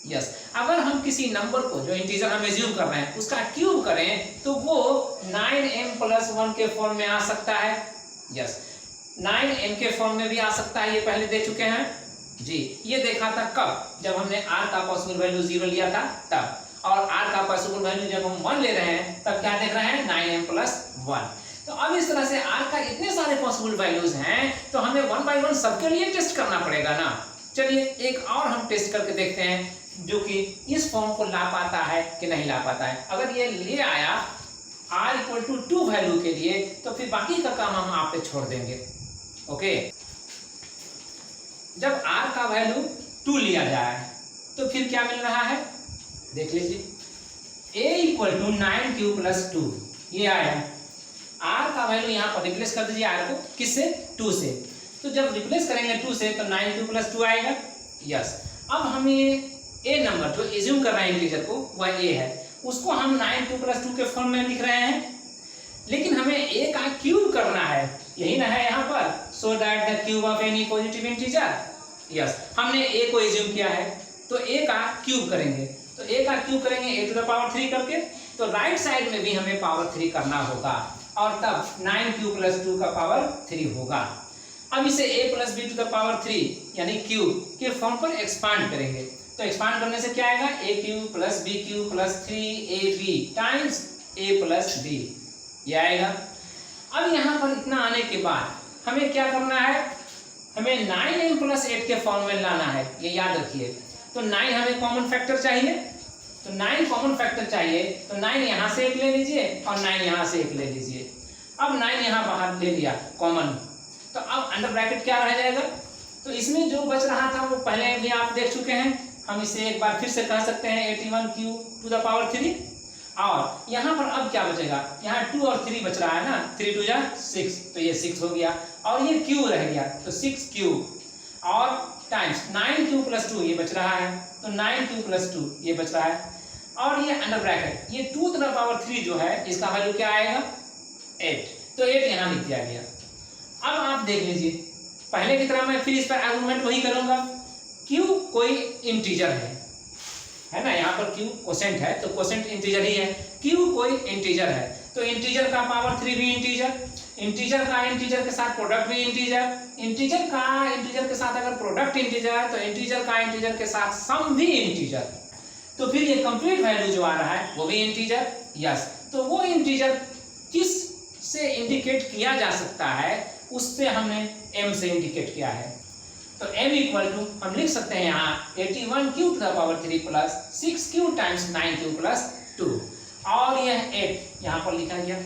यस, अगर हम किसी नंबर को जो इंटीजर हम एज्यूम कर रहे हैं उसका क्यूब करें तो वो 9m प्लस 1 के फॉर्म में आ सकता है। यस, 9m के फॉर्म में भी आ सकता है, ये पहले देख चुके हैं जी। ये देखा था कब, जब हमने r का पॉसिबल वैल्यू 0 लिया था तब, और r का पॉसिबल वैल्यू जब हम 1 ले रहे हैं तब क्या देख रहे हैं 9m प्लस 1। तो अब इस तरह से r का इतने सारे पॉसिबल वैल्यूज हैं तो हमें 1 बाय 1 सबके लिए टेस्ट करना पड़ेगा ना। चलिए एक और हम टेस्ट करके देखते हैं जो कि इस फॉर्म को ला पाता है कि नहीं ला पाता है। अगर ये ले आया r इक्वल टू 2 वैल्यू के लिए तो फिर बाकी का काम हम आप पे छोड़ देंगे। ओके, जब r का वैल्यू 2 लिया जाए तो फिर क्या मिल रहा है देख लीजिए, a equal to 9q plus 2 ये आया। r का वैल्यू यहाँ पर रिप्लेस कर दीजिए r को किससे, 2 से, तो जब रिप्लेस करेंगे 2 से तो 9q प्लस 2 आएगा। यस, अब हमें a नंबर जो एज्यूम कर रहे हैं इंटीजर को वह a है, उसको हम 9q प्लस 2 के फॉर्म में लिख रहे हैं, लेकिन हमें a का क्यूब करना है, यही ना है यहाँ पर, so that the cube of any positive integer. Yes, हमने a को एज्यूम किया है तो a का क्यूब करेंगे, तो a का क्यूब करेंगे a टू द पावर 3 करके, तो राइट साइड में भी हमें पावर 3 करना होगा और तब 9q प्लस 2 का पावर 3 होगा। अब इसे a plus b to the power 3 यानी क्यूब के फॉर्म पर एक्सपांड करेंगे, तो एक्सपांड करने से क्या आएगा, a cube plus b cube plus 3ab times a plus b, ये आएगा। अब यहाँ पर इतना आने के बाद हमें क्या करना है, हमें 9m प्लस 8 के फॉर्म में लाना है, ये याद रखिए। तो 9 हमें कॉमन फैक्टर चाहिए, तो 9 कॉमन फैक्टर चाहिए तो 9 यहाँ से एक ले लीजिए और 9 यहाँ से एक ले लीजिए। अब 9 यहाँ बाहर ले लिया कॉमन, तो अब अंडर ब्रैकेट क्या रह जाएगा, तो इसमें जो बच रहा था वो पहले भी आप देख चुके हैं, हम इसे एक बार फिर से कह सकते हैं 81q टू द पावर 3, और यहाँ पर अब क्या बचेगा, यहाँ 2 और 3 बच रहा है ना, 3 2 जा 6, तो ये 6 हो गया और ये q रह गया तो 6q और टाइम्स 9q प्लस 2 ये बच रहा है, तो 9q प्लस 2 ये बच रहा है, और ये अंडर ब्रैकेट ये 2 टू द पावर 3 जो है इसका वैल्यू क्या आएगा 8, तो 8 यहाँ लिख दिया गया। अब आप देख लीजिए पहले की तरह मैं फिर इस पर आर्गुमेंट वही करूंगा, q कोई इंटीजर है ना, यहाँ पर q कोसेंट है तो कोसेंट इंटीजर ही है, q कोई इंटीजर है तो इंटीजर का पावर 3 भी इंटीजर, इंटीजर का इंटीजर के साथ प्रोडक्ट भी इंटीजर, इंटीजर का इंटीजर के साथ अगर प्रोडक्ट इंटीजर है तो इंटीजर का इंटीजर के साथ सम भी इंटीजर, तो फिर ये कंप्लीट वैल्यू जो आ रहा है वो भी इंटीजर। यस, तो वो इंटीजर किस से इंडिकेट किया जा सकता है उस पे हमने m से इंडिकेट किया है, तो m इक्वल टू हम लिख सकते हैं यहाँ 81q to the power 3 plus 6q times 9q plus 2, और यह 8 यहाँ पर लिखा गया।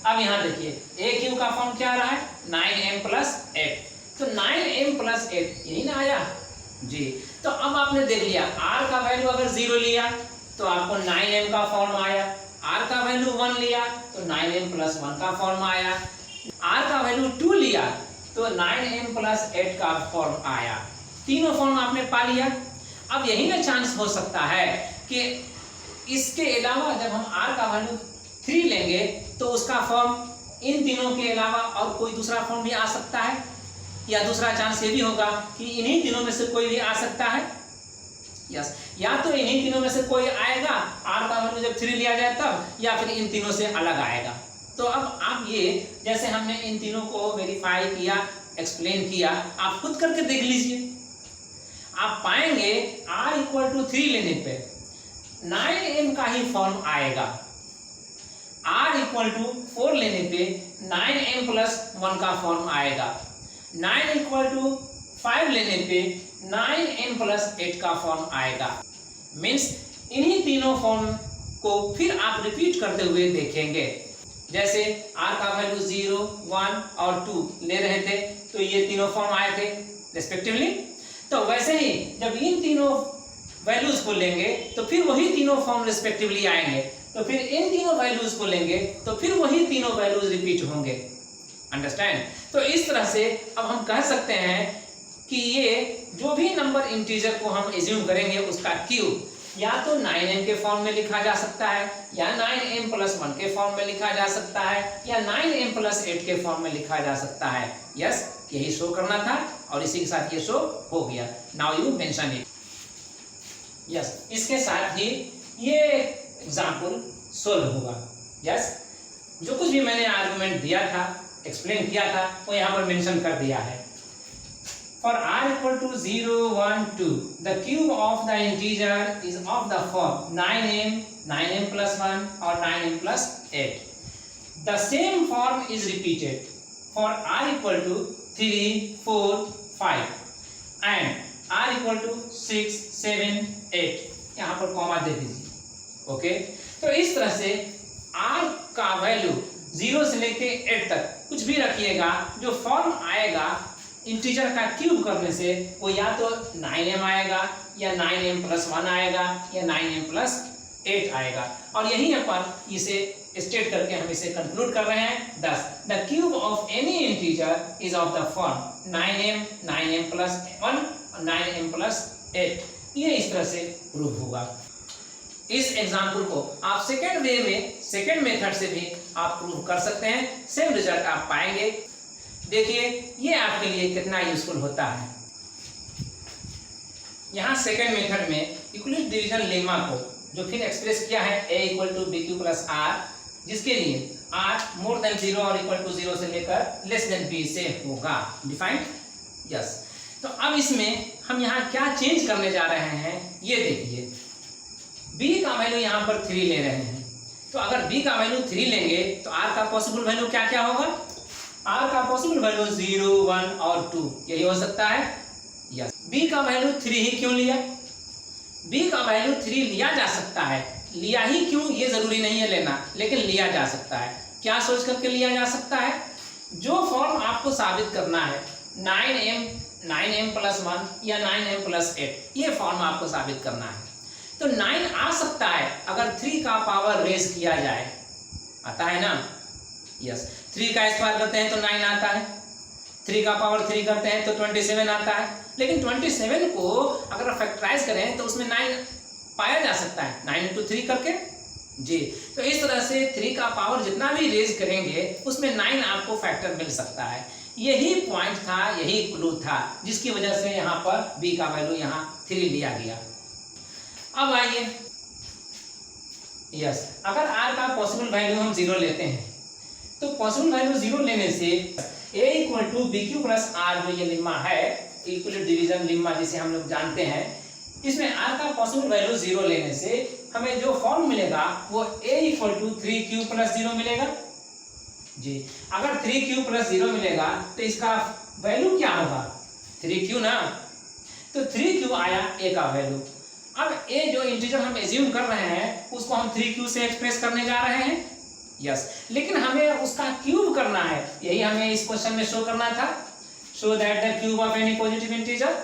अब यहाँ देखिए aq का फॉर्म क्या आ रहा है 9m प्लस 8, तो 9m प्लस 8 यही ना आया जी। तो अब आपने देख लिया r का वैल्यू अगर 0 लिया तो आपको 9m का फॉर्म आया, r का वैल्यू 1 लिया तो 9m प्लस 1 का फॉर्म आया, r का वैल्यू 2 लिया तो 9m प्लस 8 का फॉर्म आया, तीनों फॉर्म आपने पा लिया। अब यही ना चांस हो सकता है कि इसके अलावा जब हम r का वैल्यू 3 लेंगे तो उसका फॉर्म इन तीनों के अलावा और कोई दूसरा फॉर्म भी आ सकता है, या दूसरा चांस ये भी होगा कि इन्हीं तीनों में से कोई भी आ सकता है। यस, या तो इन्हीं तीनों में से कोई आएगा, आर का वैल्यू जब 3 लिया जाए तब, या फिर इन तीनों से अलग आएगा। तो अब आप ये जैसे हमने इन तीनों को वेरीफाई किया, एक्सप्लेन किया, आप खुद करके देख लीजिए। आप पाएंगे r = 3 लेने पे 9m का ही फॉर्म आएगा, r = 4 लेने पे 9m + 1 का फॉर्म आएगा, 9 = 5 लेने पे 9m + 8 का फॉर्म आएगा। मीन्स इन्हीं तीनों फॉर्म को फिर आप रिपीट करते हुए देखेंगे। जैसे r का वैल्यू 0, 1 और 2 ले रहे थे तो ये तीनों फॉर्म आए थे रिस्पेक्टिवली। तो वैसे ही जब इन तीनों वैल्यूज को लेंगे तो फिर वही तीनों फॉर्म रिस्पेक्टिवली आएंगे, तो फिर इन तीनों वैल्यूज को लेंगे तो फिर वही तीनों वैल्यूज रिपीट होंगे। अंडरस्टैंड? तो इस तरह से अब हम कह सकते हैं कि ये जो भी नंबर इंटीजर को हम एज्यूम करेंगे उसका क्यूब या तो 9m के फॉर्म में लिखा जा सकता है, या 9m + 1 के फॉर्म में लिखा जा सकता है, या 9m + 8 के फॉर्म में लिखा जा सकता है। यस, यही शो करना था और इसी के साथ ये शो हो गया। Now you mention it. Yes, इसके साथ ही ये एग्जाम्पल सोल्व होगा। यस, जो कुछ भी मैंने आर्गुमेंट दिया था, एक्सप्लेन किया था, वो यहाँ पर मेंशन कर दिया है। For r = 0, 1, 2, the cube of the integer is of the form 9m, 9m + 1 or 9m + 8. The same form is repeated for r = 3, 4, 5 and r = 6, 7, 8. यहाँ पर कॉमा दे दीजिए। ओके, तो इस तरह से r का वैल्यू 0 से लेके 8 तक कुछ भी रखिएगा, जो फॉर्म आएगा इंटीजर का क्यूब करने से वो या तो 9m आएगा, या 9m + 1 आएगा, या 9m + 8 आएगा। और यहीं पर इसे स्टेट करके हम इसे कंक्लूड कर रहे हैं। Thus, the cube of any integer is of the form 9m, 9m + 1, 9m + 8। ये इस तरह से प्रूव होगा। इस एग्जाम्पल को आप सेकेंड वे में, सेकेंड मेथड से भी आप प्रूव कर सकते हैं, सेम रिजल्ट आप पाएंगे। देखिए ये आपके लिए कितना यूजफुल होता है। यहाँ सेकेंड मेथड में इक्विलिब्रियम डिवीजन लेमा को जो फिर एक्सप्रेस किया है a = bq + r, जिसके लिए r > 0 और = 0 से लेकर b से होगा डिफाइंड। यस, तो अब इसमें हम यहाँ क्या चेंज करने जा रहे हैं ये देखिए। b का वैल्यू यहाँ पर 3 ले रहे हैं, तो अगर b का वैल्यू 3 लेंगे तो r का पॉसिबल वैल्यू क्या क्या होगा? r का पॉसिबल वैल्यू 0, 1 और 2 यही हो सकता है। यस, b का वैल्यू 3 ही क्यों लिया? b का वैल्यू 3 लिया जा सकता है, लिया ही क्यों ये जरूरी नहीं है लेना, लेकिन लिया जा सकता है। क्या सोच करके लिया जा सकता है? जो फॉर्म आपको साबित करना है 9m, 9m + 1 या 9m + 8, ये फॉर्म आपको साबित करना है। तो 9 आ सकता है अगर 3 का पावर रेज किया जाए, आता है ना? यस, 3 का स्क्वायर करते हैं तो 9 आता है, 3 का पावर 3 करते हैं तो 27 आता है। लेकिन 27 को अगर फैक्टराइज करें तो उसमें 9 पाया जा सकता है, 9 × 3 करके जी। तो इस तरह से 3 का पावर जितना भी रेज करेंगे उसमें 9 आपको फैक्टर मिल सकता है। यही पॉइंट था, यही क्लू था, जिसकी वजह से यहाँ पर b का वैल्यू यहाँ 3 लिया गया। अब आइए, यस, अगर r का पॉसिबल वैल्यू हम 0 लेते हैं तो पॉसिबल वैल्यू 0 लेने से a = bq + r जो ये लेमा है, इक्विलिब्रियम डिवीजन लेमा जिसे हम लोग जानते हैं, इसमें r का पॉसिबल वैल्यू 0 लेने से हमें जो फॉर्म मिलेगा वो a = 3q + 0 मिलेगा जी। अगर 3q + 0 मिलेगा तो इसका वैल्यू क्या होगा? 3q ना, तो 3q आया a का वैल्यू। अब a जो इंटीजर हम एज्यूम कर रहे हैं उसको हम 3q से एक्सप्रेस करने जा रहे हैं। यस, लेकिन हमें उसका क्यूब करना है, यही हमें इस क्वेश्चन में शो करना था। Show that the cube of any positive integer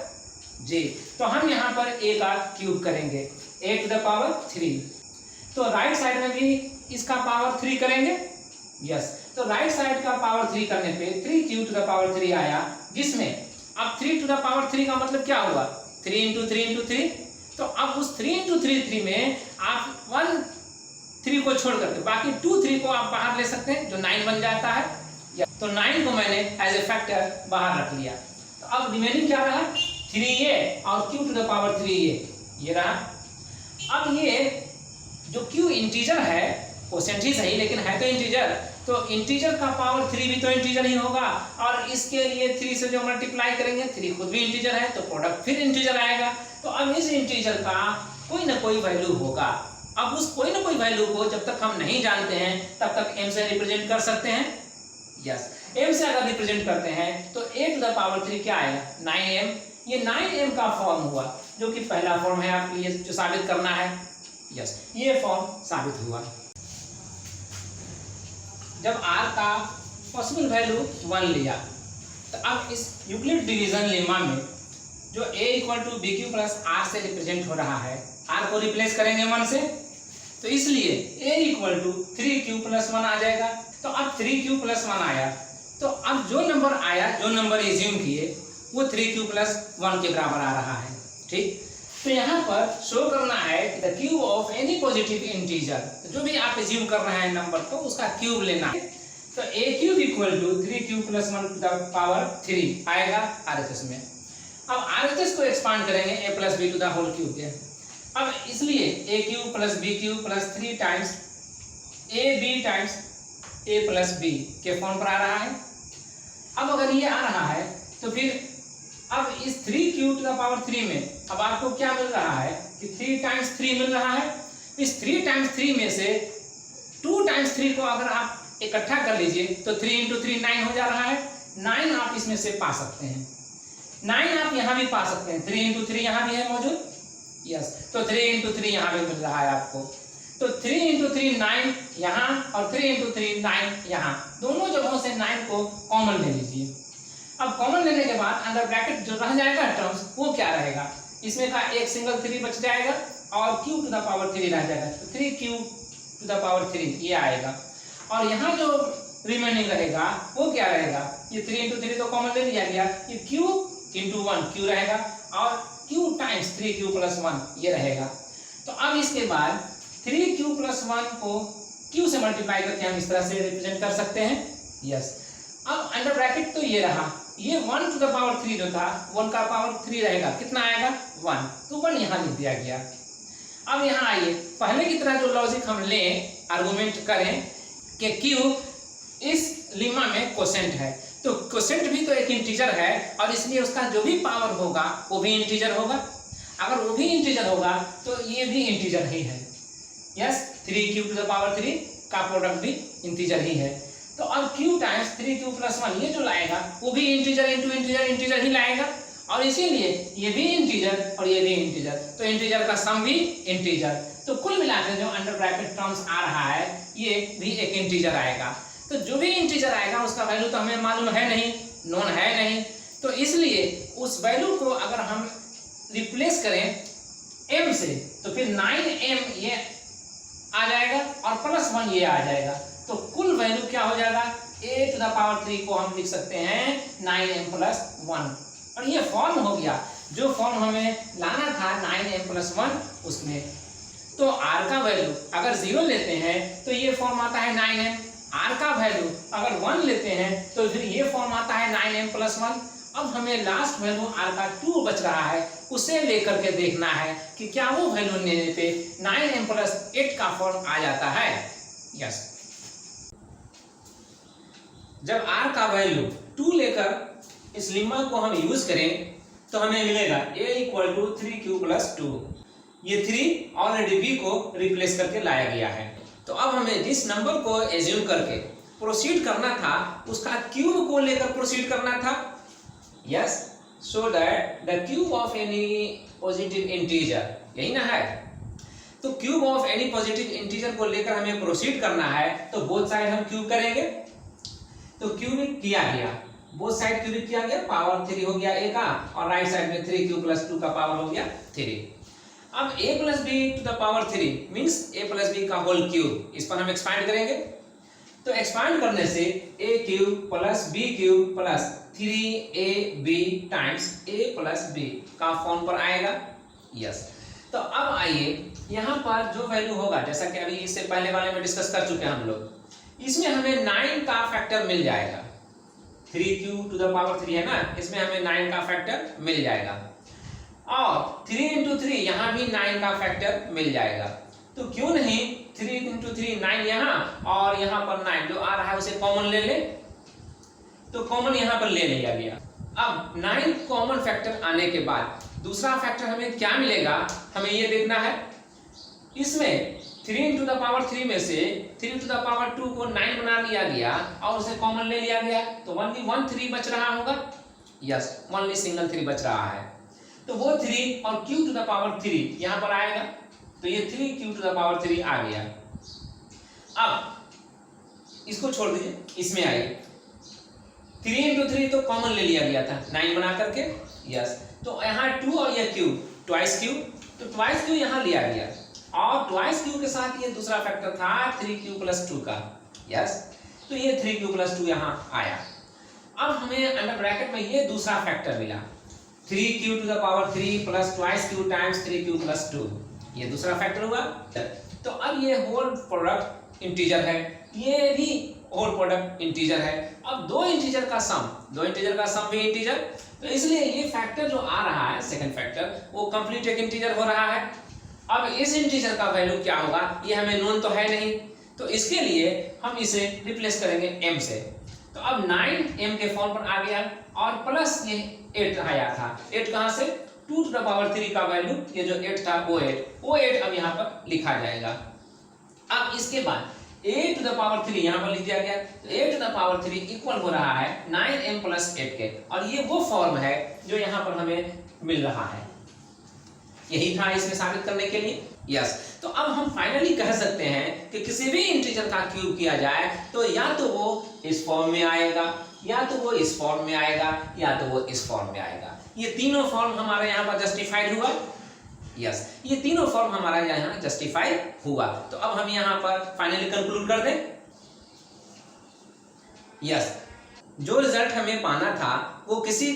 जी। तो हम यहाँ पर a का क्यूब करेंगे, a⁻³ 3। तो राइट साइड में भी इसका पावर 3 करेंगे। यस, तो राइट साइड का पावर 3 करने पे 3³ आया, जिसमें अब 3³ का मतलब क्या हुआ? 3 × 3 × 3। तो अब उस 3 × 3 में आप 1 3 को छोड़ करके बाकी 2 3 को आप बाहर ले सकते हैं, जो 9 बन जाता है। तो 9 को मैंने एज ए फैक्टर बाहर रख लिया। तो अब रिमेनिंग क्या रहा? 3a और q⁻³ ये रहा अब ये जो क्यू इंटीजर है, कोसेंट ही सही लेकिन है तो इंटीजर, तो इंटीजर का पावर 3 भी तो इंटीजर ही होगा, और इसके लिए 3 से जो मल्टीप्लाई करेंगे 3 खुद भी इंटीजर है तो प्रोडक्ट फिर इंटीजर आएगा। तो अब इस इंटीजर का कोई ना कोई वैल्यू होगा। अब उस कोई ना कोई वैल्यू को जब तक हम नहीं जानते हैं तब तक m से रिप्रेजेंट कर सकते हैं। यस, m से अगर रिप्रेजेंट करते हैं तो a टू द पावर 3 क्या आएगा, 9m। ये 9m का फॉर्म हुआ जो कि पहला फॉर्म है आपके लिए जो साबित करना है। यस, ये फॉर्म साबित हुआ। जब r का पॉसिबल वैल्यू 1 लिया तो अब इस यूक्लिड डिवीजन लेमा में जो a equal to b q plus r से रिप्रेजेंट हो रहा है, r को रिप्लेस करेंगे 1 से, तो इसलिए a equal to 3q plus 1 आ जाएगा। तो अब 3q प्लस 1 आया, तो अब जो नंबर आया, जो नंबर एज्यूम किए वो 3q प्लस 1 के बराबर आ रहा है। ठीक, तो यहाँ पर शो करना है कि the cube of any positive integer, जो भी आप एज्यूम कर रहे हैं नंबर को उसका क्यूब लेना है। तो a cube equal to 3q plus 1 to the power 3 आएगा RHS में। अब RHS को एक्सपांड करेंगे a plus b to the whole cube के। अब इसलिए a cube plus b cube plus 3 times ab times a plus b के form पर आ रहा है। अब अगर ये आ रहा है तो फिर अब इस 3q टू द पावर 3 में अब आपको क्या मिल रहा है कि 3 टाइम्स 3 मिल रहा है। इस 3 टाइम्स 3 में से 2 टाइम्स 3 को अगर आप इकट्ठा कर लीजिए तो 3 इंटू 3 9 हो जा रहा है। 9 आप इसमें से पा सकते हैं, 9 आप यहाँ भी पा सकते हैं, 3 इंटू 3 यहाँ भी है मौजूद। यस, तो 3 इंटू 3 यहाँ भी मिल रहा है आपको। तो 3 इंटू 3 9 यहाँ और 3 इंटू 3 9 यहाँ, दोनों जगहों से 9 को कॉमन ले लीजिए। अब कॉमन लेने के बाद अंडर ब्रैकेट जो रह जाएगा टर्म्स वो क्या रहेगा, इसमें का एक सिंगल 3 बच जाएगा और q टू द पावर 3 रह जाएगा, तो 3q टू द पावर 3 ये आएगा। और यहाँ जो रिमेनिंग रहेगा वो क्या रहेगा, ये 3 इंटू 3 तो कॉमन ले लिया गया, ये q इंटू 1 q रहेगा और q टाइम्स 3q प्लस 1 ये रहेगा। तो अब इसके बाद 3q प्लस 1 को q से मल्टीप्लाई करके हम इस तरह से रिप्रेजेंट कर सकते हैं। यस, अब अंडर ब्रैकेट तो ये रहा, ये 1 टू द पावर 3 जो था 1 का पावर 3 रहेगा, कितना आएगा 1, तो 1 यहाँ लिख दिया गया। अब यहाँ आइए, पहले की तरह जो लॉजिक हम लें, आर्गुमेंट करें कि q इस लिमा में कोसेंट है, तो कोसेंट भी तो एक इंटीजर है और इसलिए उसका जो भी पावर होगा वो भी इंटीजर होगा। अगर वो भी इंटीजर होगा तो ये भी इंटीजर ही है। Yes, 3q to the power 3 का प्रोडक्ट भी इंटीजर ही है। तो अब q टाइम्स 3q प्लस 1 ये जो लाएगा वो भी इंटीजर इंटू इंटीजर इंटीजर ही लाएगा, और इसीलिए ये भी इंटीजर और ये भी इंटीजर, तो इंटीजर का सम भी इंटीजर। तो कुल मिलाकर जो अंडर ब्रैकेट टर्म्स आ रहा है ये भी एक इंटीजर आएगा। तो जो भी इंटीजर आएगा उसका वैल्यू तो हमें मालूम है नहीं, नोन है नहीं, तो इसलिए उस वैल्यू को अगर हम रिप्लेस करें m से तो फिर 9m ये आ जाएगा और प्लस 1 ये आ जाएगा, तो कुल वैल्यू क्या हो जाएगा, a टू द पावर 3 को हम लिख सकते हैं 9m प्लस 1, और ये फॉर्म हो गया जो फॉर्म हमें लाना था 9m प्लस 1 उसमें। तो r का वैल्यू अगर 0 लेते हैं तो ये फॉर्म आता है 9m, r का वैल्यू अगर 1 लेते हैं तो फिर ये फॉर्म आता है 9m प्लस 1। अब हमें लास्ट वैल्यू r का 2 बच रहा है, उसे लेकर के देखना है कि क्या वो वैल्यू लेने पे 9m प्लस 8 का फॉर्म आ जाता है। यस, जब r का वैल्यू 2 लेकर इस लिम्मा को हम यूज करें तो हमें मिलेगा a equal to 3q plus 2। ये 3 ऑलरेडी b को रिप्लेस करके लाया गया है। तो अब हमें जिस नंबर को एज्यूम करके प्रोसीड करना था उसका क्यूब को लेकर प्रोसीड करना था। Yes, so that the cube of any positive integer, यही ना है। तो cube of any positive integer को लेकर हमें प्रोसीड करना है तो बोथ साइड हम क्यूब करेंगे। तो क्यूबिक किया गया, बोथ साइड क्यूबिक किया गया, पावर 3 हो गया a का और राइट साइड में 3q प्लस 2 का पावर हो गया 3। अब a plus b to the power 3 means a plus b का होल क्यूब, इस पर हम एक्सपांड करेंगे। तो एक्सपांड करने से a cube plus b cube plus 3ab times a plus b का फॉर्म पर आएगा। यस, तो अब आइए यहाँ पर जो वैल्यू होगा, जैसा कि अभी इससे पहले वाले में डिस्कस कर चुके हैं हम लोग, इसमें हमें 9 का फैक्टर मिल जाएगा। 3q टू द पावर 3 है ना, इसमें हमें 9 का फैक्टर मिल जाएगा। और 3 इंटू 3 यहाँ भी 9 का फैक्टर मिल जाएगा। तो क्यों नहीं 3 इंटू 3 9 यहाँ और यहाँ पर 9 जो आ रहा है उसे कॉमन ले ले, तो कॉमन यहाँ पर ले लिया गया। अब 9 कॉमन फैक्टर आने के बाद दूसरा फैक्टर हमें क्या मिलेगा, हमें ये देखना है। इसमें 3 इंटू द पावर 3 में से 3 इंटू द पावर 2 को 9 बना लिया गया और उसे कॉमन ले लिया गया, तो ओनली 1 3 बच रहा होगा। यस, ओनली सिंगल 3 बच रहा है। तो वो 3 और क्यू टू द पावर 3 यहाँ पर आएगा, तो ये 3 क्यू टू द पावर 3 आ गया। अब इसको छोड़ दीजिए, इसमें आइए। 3 इंटू 3 तो कॉमन ले लिया गया था 9 बना करके। यस, तो यहाँ 2 और ये क्यू ट्वाइस क्यू, तो ट्वाइस क्यू यहाँ लिया गया और ट्वाइस क्यू के साथ ये दूसरा फैक्टर था 3q प्लस 2 का। यस, तो ये 3q प्लस 2 यहाँ आया। अब हमें अंडर ब्रैकेट में ये दूसरा फैक्टर मिला 3q to the power 3 plus twice q times 3q plus 2, ये दूसरा फैक्टर हुआ। तो अब ये होल प्रोडक्ट इंटीजर है, ये भी होल प्रोडक्ट इंटीजर है। अब दो इंटीजर का सम भी इंटीजर, तो इसलिए ये फैक्टर जो आ रहा है सेकंड फैक्टर वो कंप्लीट एक इंटीजर हो रहा है। अब इस इंटीजर का वैल्यू क्या होगा, ये हमें नोन तो है नहीं, तो इसके लिए हम इसे रिप्लेस करेंगे m से। तो अब 9m के फॉर्म पर आ गया और प्लस ये 8 आया था। 8 कहाँ से, 2 टू द पावर 3 का वैल्यू, ये जो 8 था वो 8 अब यहाँ पर लिखा जाएगा। अब इसके बाद 8 टू द पावर 3 यहाँ पर लिख दिया गया, तो 8 टू द पावर 3 इक्वल हो रहा है 9m प्लस 8 के, और ये वो फॉर्म है जो यहाँ पर हमें मिल रहा है। यही था इसमें साबित करने के लिए। यस, तो अब हम फाइनली कह सकते हैं कि किसी भी इंटीजर का क्यूब किया जाए तो या तो वो इस फॉर्म में आएगा, या तो वो इस फॉर्म में आएगा, या तो वो इस फॉर्म में आएगा। ये तीनों फॉर्म हमारे यहाँ पर जस्टिफाइड हुआ। यस, ये तीनों फॉर्म हमारा यहाँ जस्टिफाई हुआ। तो अब हम यहाँ पर फाइनली कंक्लूड कर दें। यस, जो रिजल्ट हमें पाना था वो किसी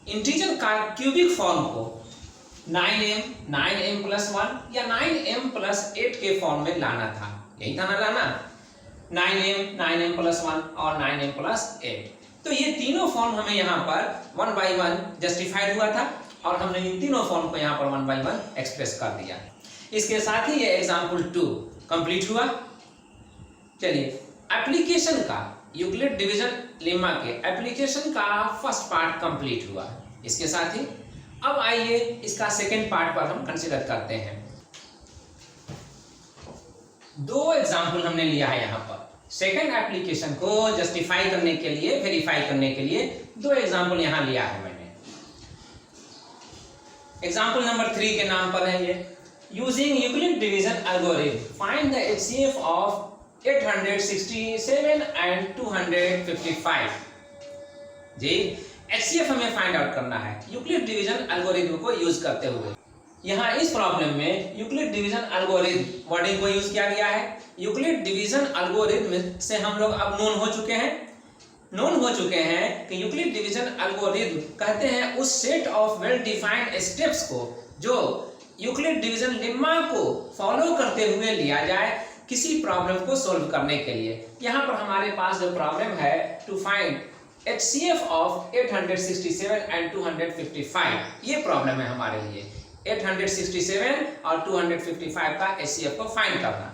इंटीजर का क्यूबिक फॉर्म को 9m प्लस 1 या 9m प्लस 8 के फॉर्म में लाना था। यही था ना लाना, 9m प्लस 1 और 9m प्लस 8। तो ये तीनों फॉर्म हमें यहाँ पर 1 by 1 जस्टिफाइड हुआ था और हमने इन तीनों फॉर्म को यहाँ पर 1 by 1 एक्सप्रेस कर दिया। इसके साथ ही ये एग्जाम्पल 2 कंप्लीट हुआ। चलिए, एप्लीकेशन का यूक्लिड डिवीजन लेमा के एप्लीकेशन का फर्स्ट पार्ट कंप्लीट हुआ। इसके साथ ही अब आइए इसका सेकेंड पार्ट पर हम कंसीडर करते हैं। दो एग्जाम्पल हमने लिया है यहाँ पर सेकेंड एप्लीकेशन को जस्टिफाई करने के लिए, वेरीफाई करने के लिए दो एग्जाम्पल यहाँ लिया है मैंने। एग्जाम्पल नंबर 3 के नाम पर है ये, using Euclid division algorithm find the HCF of 867 and 255। जी, एचसीएफ हमें फाइंड आउट करना है यूक्लिड डिवीजन एल्गोरिथम को यूज करते हुए। यहाँ इस प्रॉब्लम में यूक्लिड डिवीजन एल्गोरिथम वर्डिंग को यूज किया गया है। यूक्लिड डिवीजन एल्गोरिथम से हम लोग अब नोन हो चुके हैं कि यूक्लिड डिवीजन एल्गोरिथम कहते हैं उस set of well defined steps को जो यूक्लिड डिवीजन लेम्मा को फॉलो करते हुए लिया जाए किसी प्रॉब्लम को सोल्व करने के लिए। यहाँ पर हमारे पास जो प्रॉब्लम है to find HCF of 867 and 255, ये प्रॉब्लम है हमारे लिए। 867 और 255 का HCF को फाइंड करना,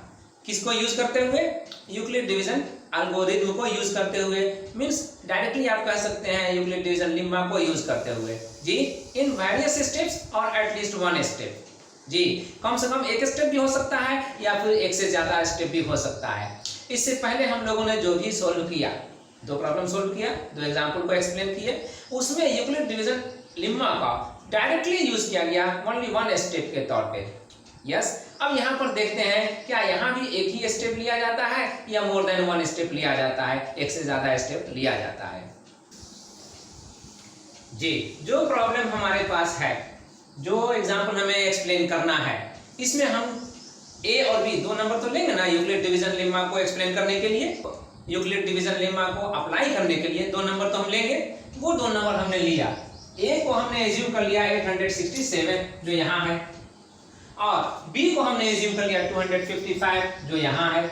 किसको यूज करते हुए, यूक्लिड डिवीजन एल्गोरिथम को यूज करते हुए, मींस डायरेक्टली आप कह सकते हैं यूक्लिड डिवीजन लेम्मा को यूज करते हुए जी, इन वेरियस स्टेप्स और एटलीस्ट वन स्टेप। जी, कम से कम एक स्टेप भी हो सकता है या फिर एक से ज्यादा स्टेप भी हो सकता है। इससे पहले हम लोगों ने जो भी सोल्व किया, दो प्रॉब्लम सोल्व किया, दो एग्जाम्पल को एक्सप्लेन किए, उसमें यूक्लिड डिवीजन लेम्मा का डायरेक्टली यूज किया गया ओनली वन स्टेप के तौर पे। यस, अब यहाँ पर देखते हैं क्या यहाँ भी एक ही स्टेप लिया जाता है या मोर देन वन स्टेप लिया जाता है, एक से ज्यादा स्टेप लिया जाता है। जी, जो प्रॉब्लम हमारे पास है, जो एग्जाम्पल हमें एक्सप्लेन करना है, इसमें हम ए और बी दो नंबर तो लेंगे ना यूक्लिड डिवीजन लेम्मा को एक्सप्लेन करने के लिए। यूक्लिड डिवीजन लेम्मा को अप्लाई करने के लिए दो नंबर तो हम लेंगे, वो दो नंबर हमने लिया। ए को हमने एज्यूम कर लिया 867 जो यहाँ है, और बी को हमने एज्यूम कर लिया 255 जो यहाँ है।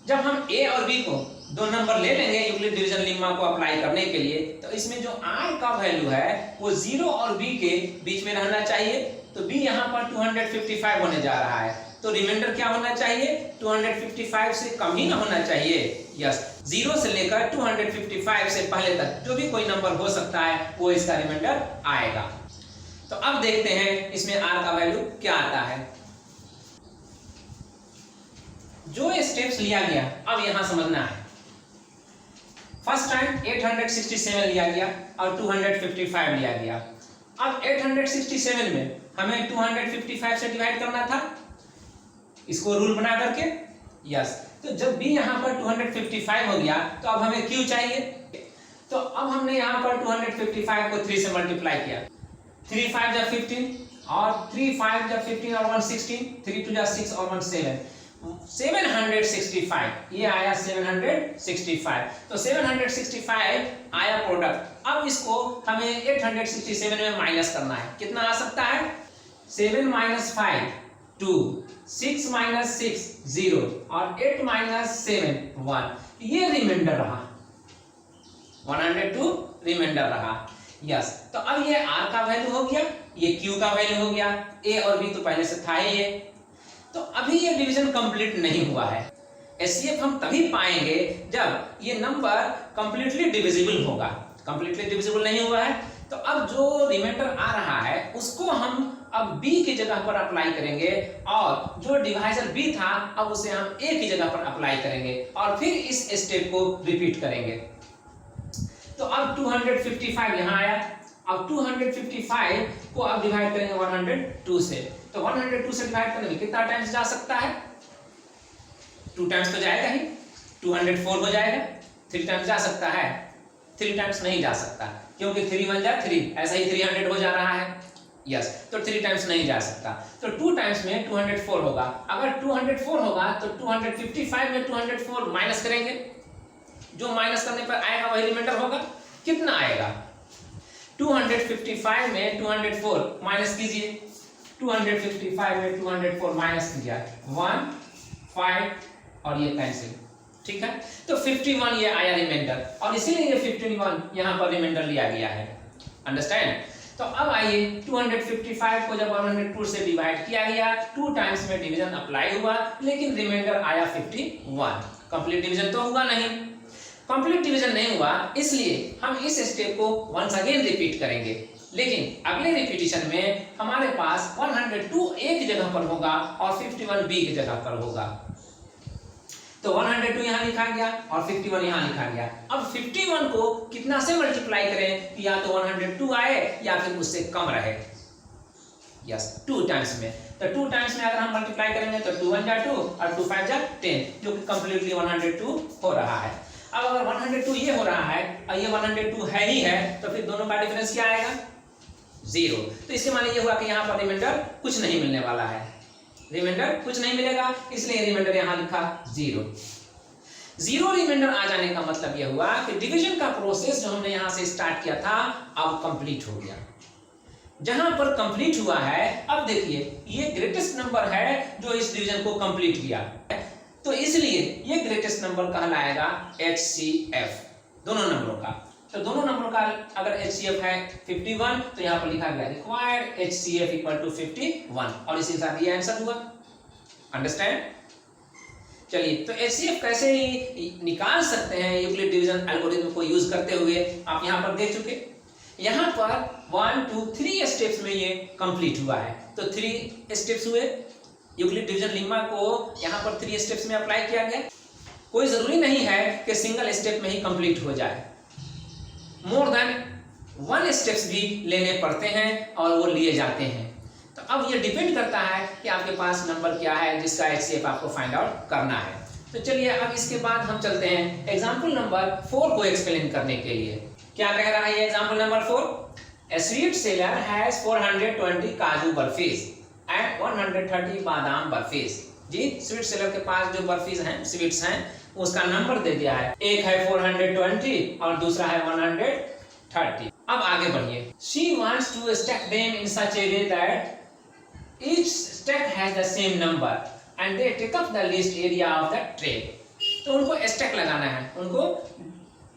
जब हम ए और बी को दो नंबर ले लेंगे यूक्लिड डिवीजन लेम्मा को अप्लाई करने के लिए। तो इसमें जो i का वैल्यू है वो 0 और b के बीच में रहना चाहिए। तो b यहाँ पर 255 होने जा रहा है, तो रिमाइंडर क्या होना चाहिए, 255 से कम ही ना होना चाहिए। यस, 0 से लेकर 255 से पहले तक जो भी कोई नंबर हो सकता है वो इसका रिमाइंडर आएगा। तो अब देखते हैं इसमें r का वैल्यू क्या आता है। जो स्टेप्स लिया गया अब यहां समझना है। फर्स्ट टाइम 867 लिया गया और 255 लिया गया। अब 867 में हमें 255 से डिवाइड करना था, इसको रूल बना करके। यस, तो जब भी यहाँ पर 255 हो गया तो अब हमें q चाहिए। तो अब हमने यहाँ पर 255 को 3 से मल्टीप्लाई किया। 3 5 जा 15 और 3 5 जा 15 और 1 16, 3 2 जा 6 और 1 7, 765 ये आया 765। तो 765 आया प्रोडक्ट। अब इसको हमें 867 में माइनस करना है। कितना आ सकता है, 7 - 5 2, 6 - 6 0 और 8 - 7 1, ये रिमाइंडर रहा, 102 रिमाइंडर रहा। यस, तो अब ये r का वैल्यू हो गया, ये q का वैल्यू हो गया, a और b तो पहले से था ही है। तो अभी ये डिवीजन कंप्लीट नहीं हुआ है। एचसीएफ हम तभी पाएंगे जब ये नंबर कंप्लीटली डिविजिबल होगा। कंप्लीटली डिविजिबल नहीं हुआ है, तो अब जो रिमाइंडर आ रहा है उसको हम अब b की जगह पर अप्लाई करेंगे और जो डिवाइजर b था अब उसे हम a की जगह पर अप्लाई करेंगे और फिर इस स्टेप को रिपीट करेंगे। तो अब 255 यहाँ आया। अब 255 को अब डिवाइड करेंगे 102 से। तो 102 से डिवाइड करने में कितना टाइम्स जा सकता है, 2 टाइम्स तो जाएगा ही, 204 हो जाएगा। 3 टाइम्स जा सकता है, 3 टाइम्स नहीं जा सकता, क्योंकि 3 1 जा 3, ऐसा ही 300 हो जा रहा है। यस, तो 3 टाइम्स नहीं जा सकता। तो 2 टाइम्स में 204 होगा। अगर 204 होगा तो 255 में 204 माइनस करेंगे, जो माइनस करने पर आएगा वही रिमाइंडर होगा। कितना आएगा, 255 में 204 माइनस कीजिए, 255 में 204 माइनस किया 1 5 और ये कैंसिल, ठीक है। तो 51 ये आया रिमाइंडर और इसीलिए ये 51 यहाँ पर रिमाइंडर लिया गया है। अंडरस्टैंड। तो अब आइए 255 को जब 102 से डिवाइड किया गया, 2 टाइम्स में डिवीजन अप्लाई हुआ, लेकिन रिमाइंडर आया 51। कंप्लीट डिवीजन तो हुआ नहीं। कंप्लीट डिवीजन नहीं हुआ, इसलिए हम इस स्टेप को वंस अगेन रिपीट करेंगे, लेकिन अगले रिपीटिशन में हमारे पास 102 a की जगह पर होगा और 51 b की जगह पर होगा। तो 102 यहाँ लिखा गया और 51 यहाँ लिखा गया। अब 51 को कितना से मल्टीप्लाई करें कि या तो 102 आए या फिर उससे कम रहे। यस, 2 टाइम्स में। तो 2 टाइम्स में अगर हम मल्टीप्लाई करेंगे तो 2 1 जा 2 और 2 5 जा 10, जो कि कंप्लीटली 102 हो रहा है। अब अगर 102 ये हो रहा है और ये 102 है ही है, तो फिर दोनों का डिफरेंस क्या आएगा, 0। तो इसके माने ये हुआ कि यहाँ पर रिमाइंडर कुछ नहीं मिलने वाला है, रिमाइंडर कुछ नहीं मिलेगा, इसलिए रिमाइंडर यहाँ लिखा 0। 0 रिमाइंडर आ जाने का मतलब यह हुआ कि डिवीजन का प्रोसेस जो हमने यहाँ से स्टार्ट किया था अब कंप्लीट हो गया। जहां पर कंप्लीट हुआ है, अब देखिए ये ग्रेटेस्ट नंबर है जो इस डिवीजन को कंप्लीट किया, तो इसलिए ये ग्रेटेस्ट नंबर कहलाएगा HCF दोनों नंबरों का। तो दोनों नंबरों का अगर HCF है 51, तो यहाँ पर लिखा गया रिक्वायर्ड HCF इक्वल टू 51 और इसी के साथ ये आंसर हुआ। अंडरस्टैंड। चलिए, तो HCF कैसे निकाल सकते हैं यूक्लिड डिवीजन एल्गोरिथम को यूज करते हुए आप यहाँ पर देख चुके। यहाँ पर 1 2 3 स्टेप्स में ये कंप्लीट हुआ है। तो 3 स्टेप्स हुए, यूक्लिड डिवीजन लेम्मा को यहाँ पर 3 स्टेप्स में अप्लाई किया गया। कोई जरूरी नहीं है कि सिंगल स्टेप में ही कंप्लीट हो जाए, मोर देन 1 स्टेप्स भी लेने पड़ते हैं और वो लिए जाते हैं। तो अब ये डिपेंड करता है कि आपके पास नंबर क्या है जिसका HCF आपको फाइंड आउट करना है। तो चलिए अब इसके बाद हम चलते हैं एग्जाम्पल नंबर 4 को एक्सप्लेन करने के लिए। क्या कह रहा है example number 4, A sweet seller has 420 काजू बर्फीज एंड 130 बादाम बर्फीज। जी, स्वीट सेलर के पास जो बर्फीज हैं, स्वीट्स हैं, उसका नंबर दे दिया है। एक है 420 और दूसरा है 130। अब आगे बढ़िए। She wants to stack them in such a way that each stack has the same number and they take up the least area of the tray. तो उनको स्टैक लगाना है, उनको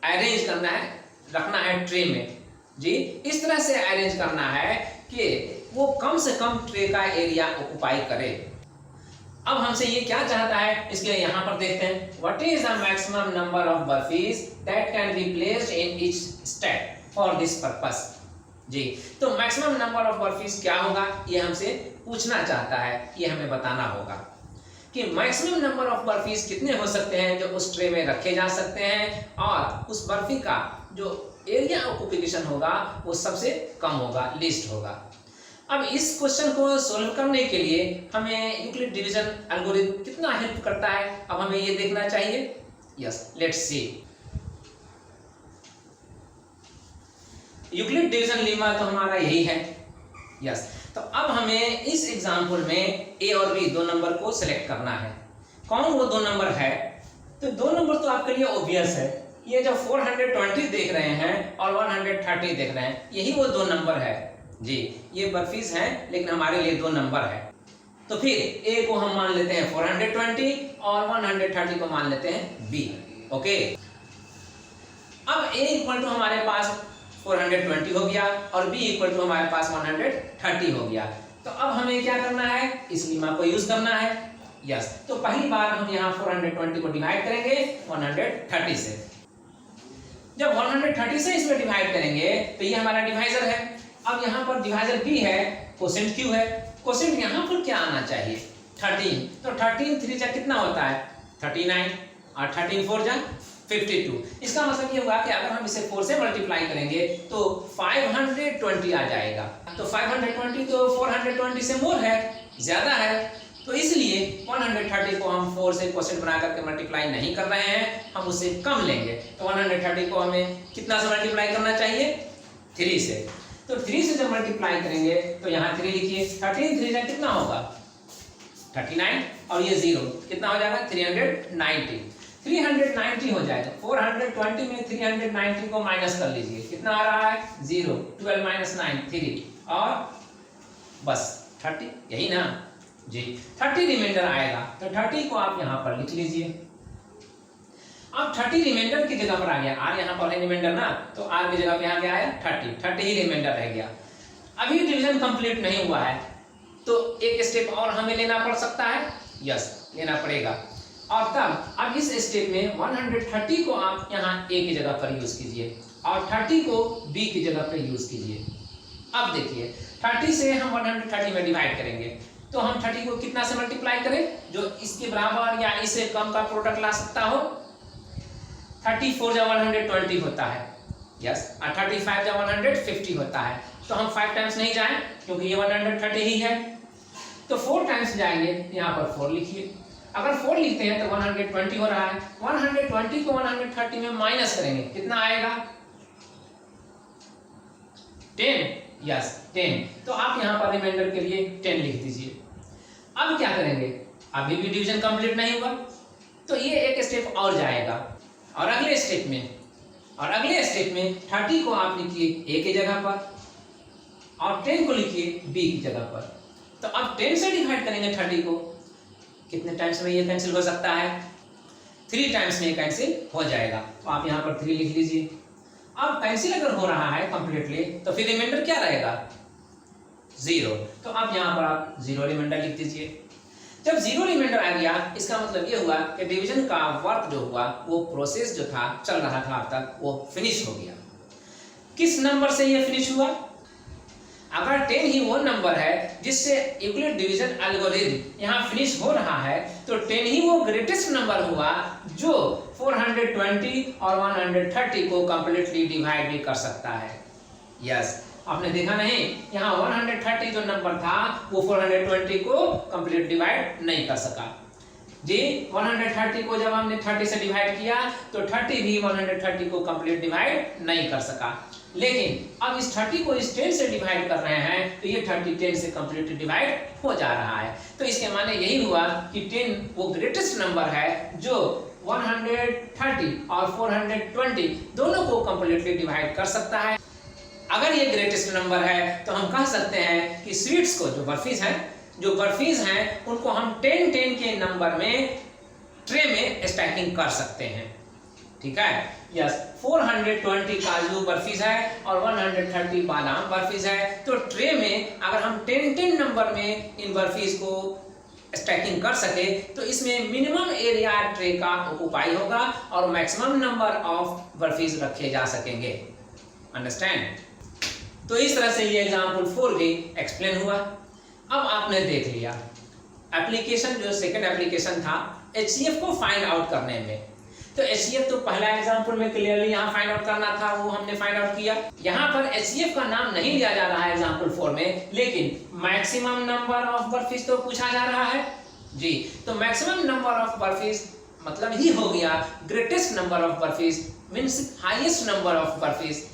अरेंज करना है, रखना है ट्रे में जी। इस तरह से अरेंज करना है कि वो कम से कम ट्रे का एरिया ऑक्युपाई करे। अब हमसे ये क्या चाहता है, इसके लिए यहाँ पर देखते हैं, what is the maximum number of barfis that can be placed in each stack for this purpose जी। तो मैक्सिमम नंबर ऑफ बर्फीज क्या होगा, ये हमसे पूछना चाहता है, ये हमें बताना होगा कि मैक्सिमम नंबर ऑफ बर्फीज कितने हो सकते हैं जो उस ट्रे में रखे जा सकते हैं, और उस बर्फी का जो एरिया ऑक्यूपेशन होगा वो सबसे कम होगा, लीस्ट होगा। अब इस क्वेश्चन को सोल्व करने के लिए हमें यूक्लिड डिवीजन एल्गोरिथम कितना हेल्प करता है, अब हमें ये देखना चाहिए। Yes, let's see. Euclid division lemma तो हमारा यही है। यस, तो अब हमें इस एग्जाम्पल में ए और बी दो नंबर को सिलेक्ट करना है। कौन वो दो नंबर है, तो दो नंबर तो आपके लिए ऑब्वियस है, ये जो 420 देख रहे हैं और 130 देख रहे हैं, यही वो दो नंबर है जी। ये बर्फीज हैं लेकिन हमारे लिए दो नंबर है। तो फिर ए को हम मान लेते हैं 420 और 130 को मान लेते हैं बी। ओके, अब ए इक्वल टू हमारे पास 420 हो गया और b इक्वल टू हमारे पास 130 हो गया। तो अब हमें क्या करना है, इस लीमा को यूज करना है। यस, तो पहली बार हम यहाँ 420 को डिवाइड करेंगे 130 से। जब 130 से इसमें डिवाइड करेंगे तो ये हमारा डिवाइजर है। अब यहाँ पर डिवाइजर b है, कोसेंट q है। कोसेंट यहाँ पर क्या आना चाहिए, 13। तो 13 3 जा कितना होता है 39 और 13 4 जा 52। इसका मतलब ये हुआ कि अगर हम इसे 4 से मल्टीप्लाई करेंगे तो 520 आ जाएगा। तो 520 तो 420 से मोर है, ज्यादा है, तो इसलिए 130 को हम 4 से क्वोशिएंट बना करके मल्टीप्लाई नहीं कर रहे हैं, हम उसे कम लेंगे। तो 130 को हमें कितना से मल्टीप्लाई करना चाहिए, 3 से। तो 3 से जब मल्टीप्लाई करेंगे तो यहाँ 3 लिखिए, 13 3 जा कितना होगा 39 और ये 0 कितना हो जाएगा 390 हो जाएगा। 420 में 390 को माइनस कर लीजिए, कितना आ रहा है 0, 12 - 9 3 और बस 30, यही ना जी। 30 रिमाइंडर आएगा, तो 30 को आप यहाँ पर लिख लीजिए। अब 30 रिमाइंडर की जगह पर आ गया, r यहाँ पर है रिमाइंडर ना, तो r की जगह पे यहाँ क्या है 30 ही रिमाइंडर रह गया। अभी डिवीजन कंप्लीट नहीं हुआ है, तो एक स्टेप और हमें लेना पड़ सकता है। यस, लेना पड़ेगा। और तब अब इस स्टेप में 130 को आप यहाँ a की जगह पर यूज कीजिए और 30 को b की जगह पर यूज कीजिए। अब देखिए 30 से हम 130 में डिवाइड करेंगे तो हम 30 को कितना से मल्टीप्लाई करें जो इसके बराबर या इससे कम का प्रोडक्ट ला सकता हो। 34 जा 120 होता है, यस, और 35 जा 150 होता है। तो हम 5 टाइम्स नहीं जाएं क्योंकि ये 130 ही है, तो 4 टाइम्स जाएंगे, यहाँ पर 4 लिखिए। अगर 4 लिखते हैं तो 120 हो रहा है। 120 को 130 में माइनस करेंगे, कितना आएगा 10, यस 10। तो आप यहाँ पर रिमाइंडर के लिए 10 लिख दीजिए। अब क्या करेंगे, अभी भी डिवीजन कंप्लीट नहीं हुआ, तो ये एक स्टेप और जाएगा और अगले स्टेप में 30 को आप लिखिए a की जगह पर और 10 को लिखिए b की जगह पर। तो अब 10 से डिवाइड करेंगे 30 को, कितने टाइम्स में ये कैंसिल हो सकता है, 3 टाइम्स में ये कैंसिल हो जाएगा। तो आप यहाँ पर 3 लिख लीजिए। अब कैंसिल अगर हो रहा है कंप्लीटली तो फिर रिमाइंडर क्या रहेगा 0। तो आप यहाँ पर आप 0 रिमाइंडर लिख दीजिए। जब 0 रिमाइंडर आ गया, इसका मतलब ये हुआ कि डिवीजन का वर्क जो हुआ, वो प्रोसेस जो था चल रहा था अब तक, वो फिनिश हो गया। किस नंबर से ये फिनिश हुआ, अगर 10 ही वो नंबर है जिससे यूक्लिड डिवीजन एल्गोरिथम यहाँ फिनिश हो रहा है, तो 10 ही वो ग्रेटेस्ट नंबर हुआ जो 420 और 130 को कंप्लीटली डिवाइड भी कर सकता है। यस, आपने देखा नहीं, यहाँ 130 जो नंबर था वो 420 को कंप्लीट डिवाइड नहीं कर सका जी। 130 को जब हमने 30 से डिवाइड किया तो 30 भी 130 को कंप्लीट डिवाइड नहीं कर सका। लेकिन अब इस 30 को इस 10 से डिवाइड कर रहे हैं तो ये 30 10 से कंप्लीट डिवाइड हो जा रहा है। तो इसके माने यही हुआ कि 10 वो ग्रेटेस्ट नंबर है जो 130 और 420 दोनों को कंप्लीटली डिवाइड कर सकता है। अगर ये ग्रेटेस्ट नंबर है तो हम कह सकते हैं कि स्वीट्स को, जो बर्फीज हैं उनको हम 10 10 के नंबर में ट्रे में स्टैकिंग कर सकते हैं। ठीक है, यस 420 काजू बर्फीज है और 130 बादाम बर्फीज है। तो ट्रे में अगर हम 10 नंबर में इन बर्फीज को स्टैकिंग कर सके तो इसमें मिनिमम एरिया ट्रे का ऑक्युपाई होगा और मैक्सिमम नंबर ऑफ बर्फीज रखे जा सकेंगे। अंडरस्टैंड? तो इस तरह से ये एग्जाम्पल 4 भी एक्सप्लेन हुआ। अब आपने देख लिया एप्लीकेशन, जो सेकंड एप्लीकेशन था HCF को फाइंड आउट करने में। तो HCF तो पहला एग्जाम्पल में क्लियरली यहाँ फाइंड आउट करना था, वो हमने फाइंड आउट किया। यहाँ पर HCF का नाम नहीं लिया जा रहा है एग्जाम्पल 4 में, लेकिन मैक्सिमम नंबर ऑफ बर्फीज तो पूछा जा रहा है जी। तो मैक्सिमम नंबर ऑफ बर्फीज मतलब ही हो गया greatest number of barfis means highest number of barfis.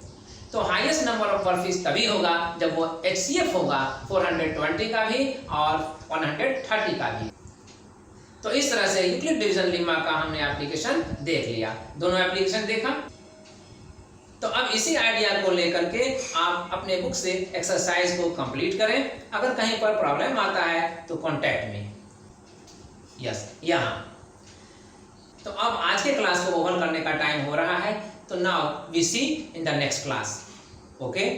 तो हाईएस्ट नंबर ऑफ बर्फीज तभी होगा जब वो HCF होगा 420 का भी और 130 का भी। तो इस तरह से यूक्लिड डिवीजन लेमा का हमने एप्लीकेशन देख लिया, दोनों एप्लीकेशन देखा। तो अब इसी आइडिया को लेकर के आप अपने बुक से एक्सरसाइज को कंप्लीट करें। अगर कहीं पर प्रॉब्लम आता है तो कांटेक्ट मी, यस यहाँ। तो अब आज के क्लास को ओवर करने का टाइम हो रहा है, तो now we see in the next class. Okay.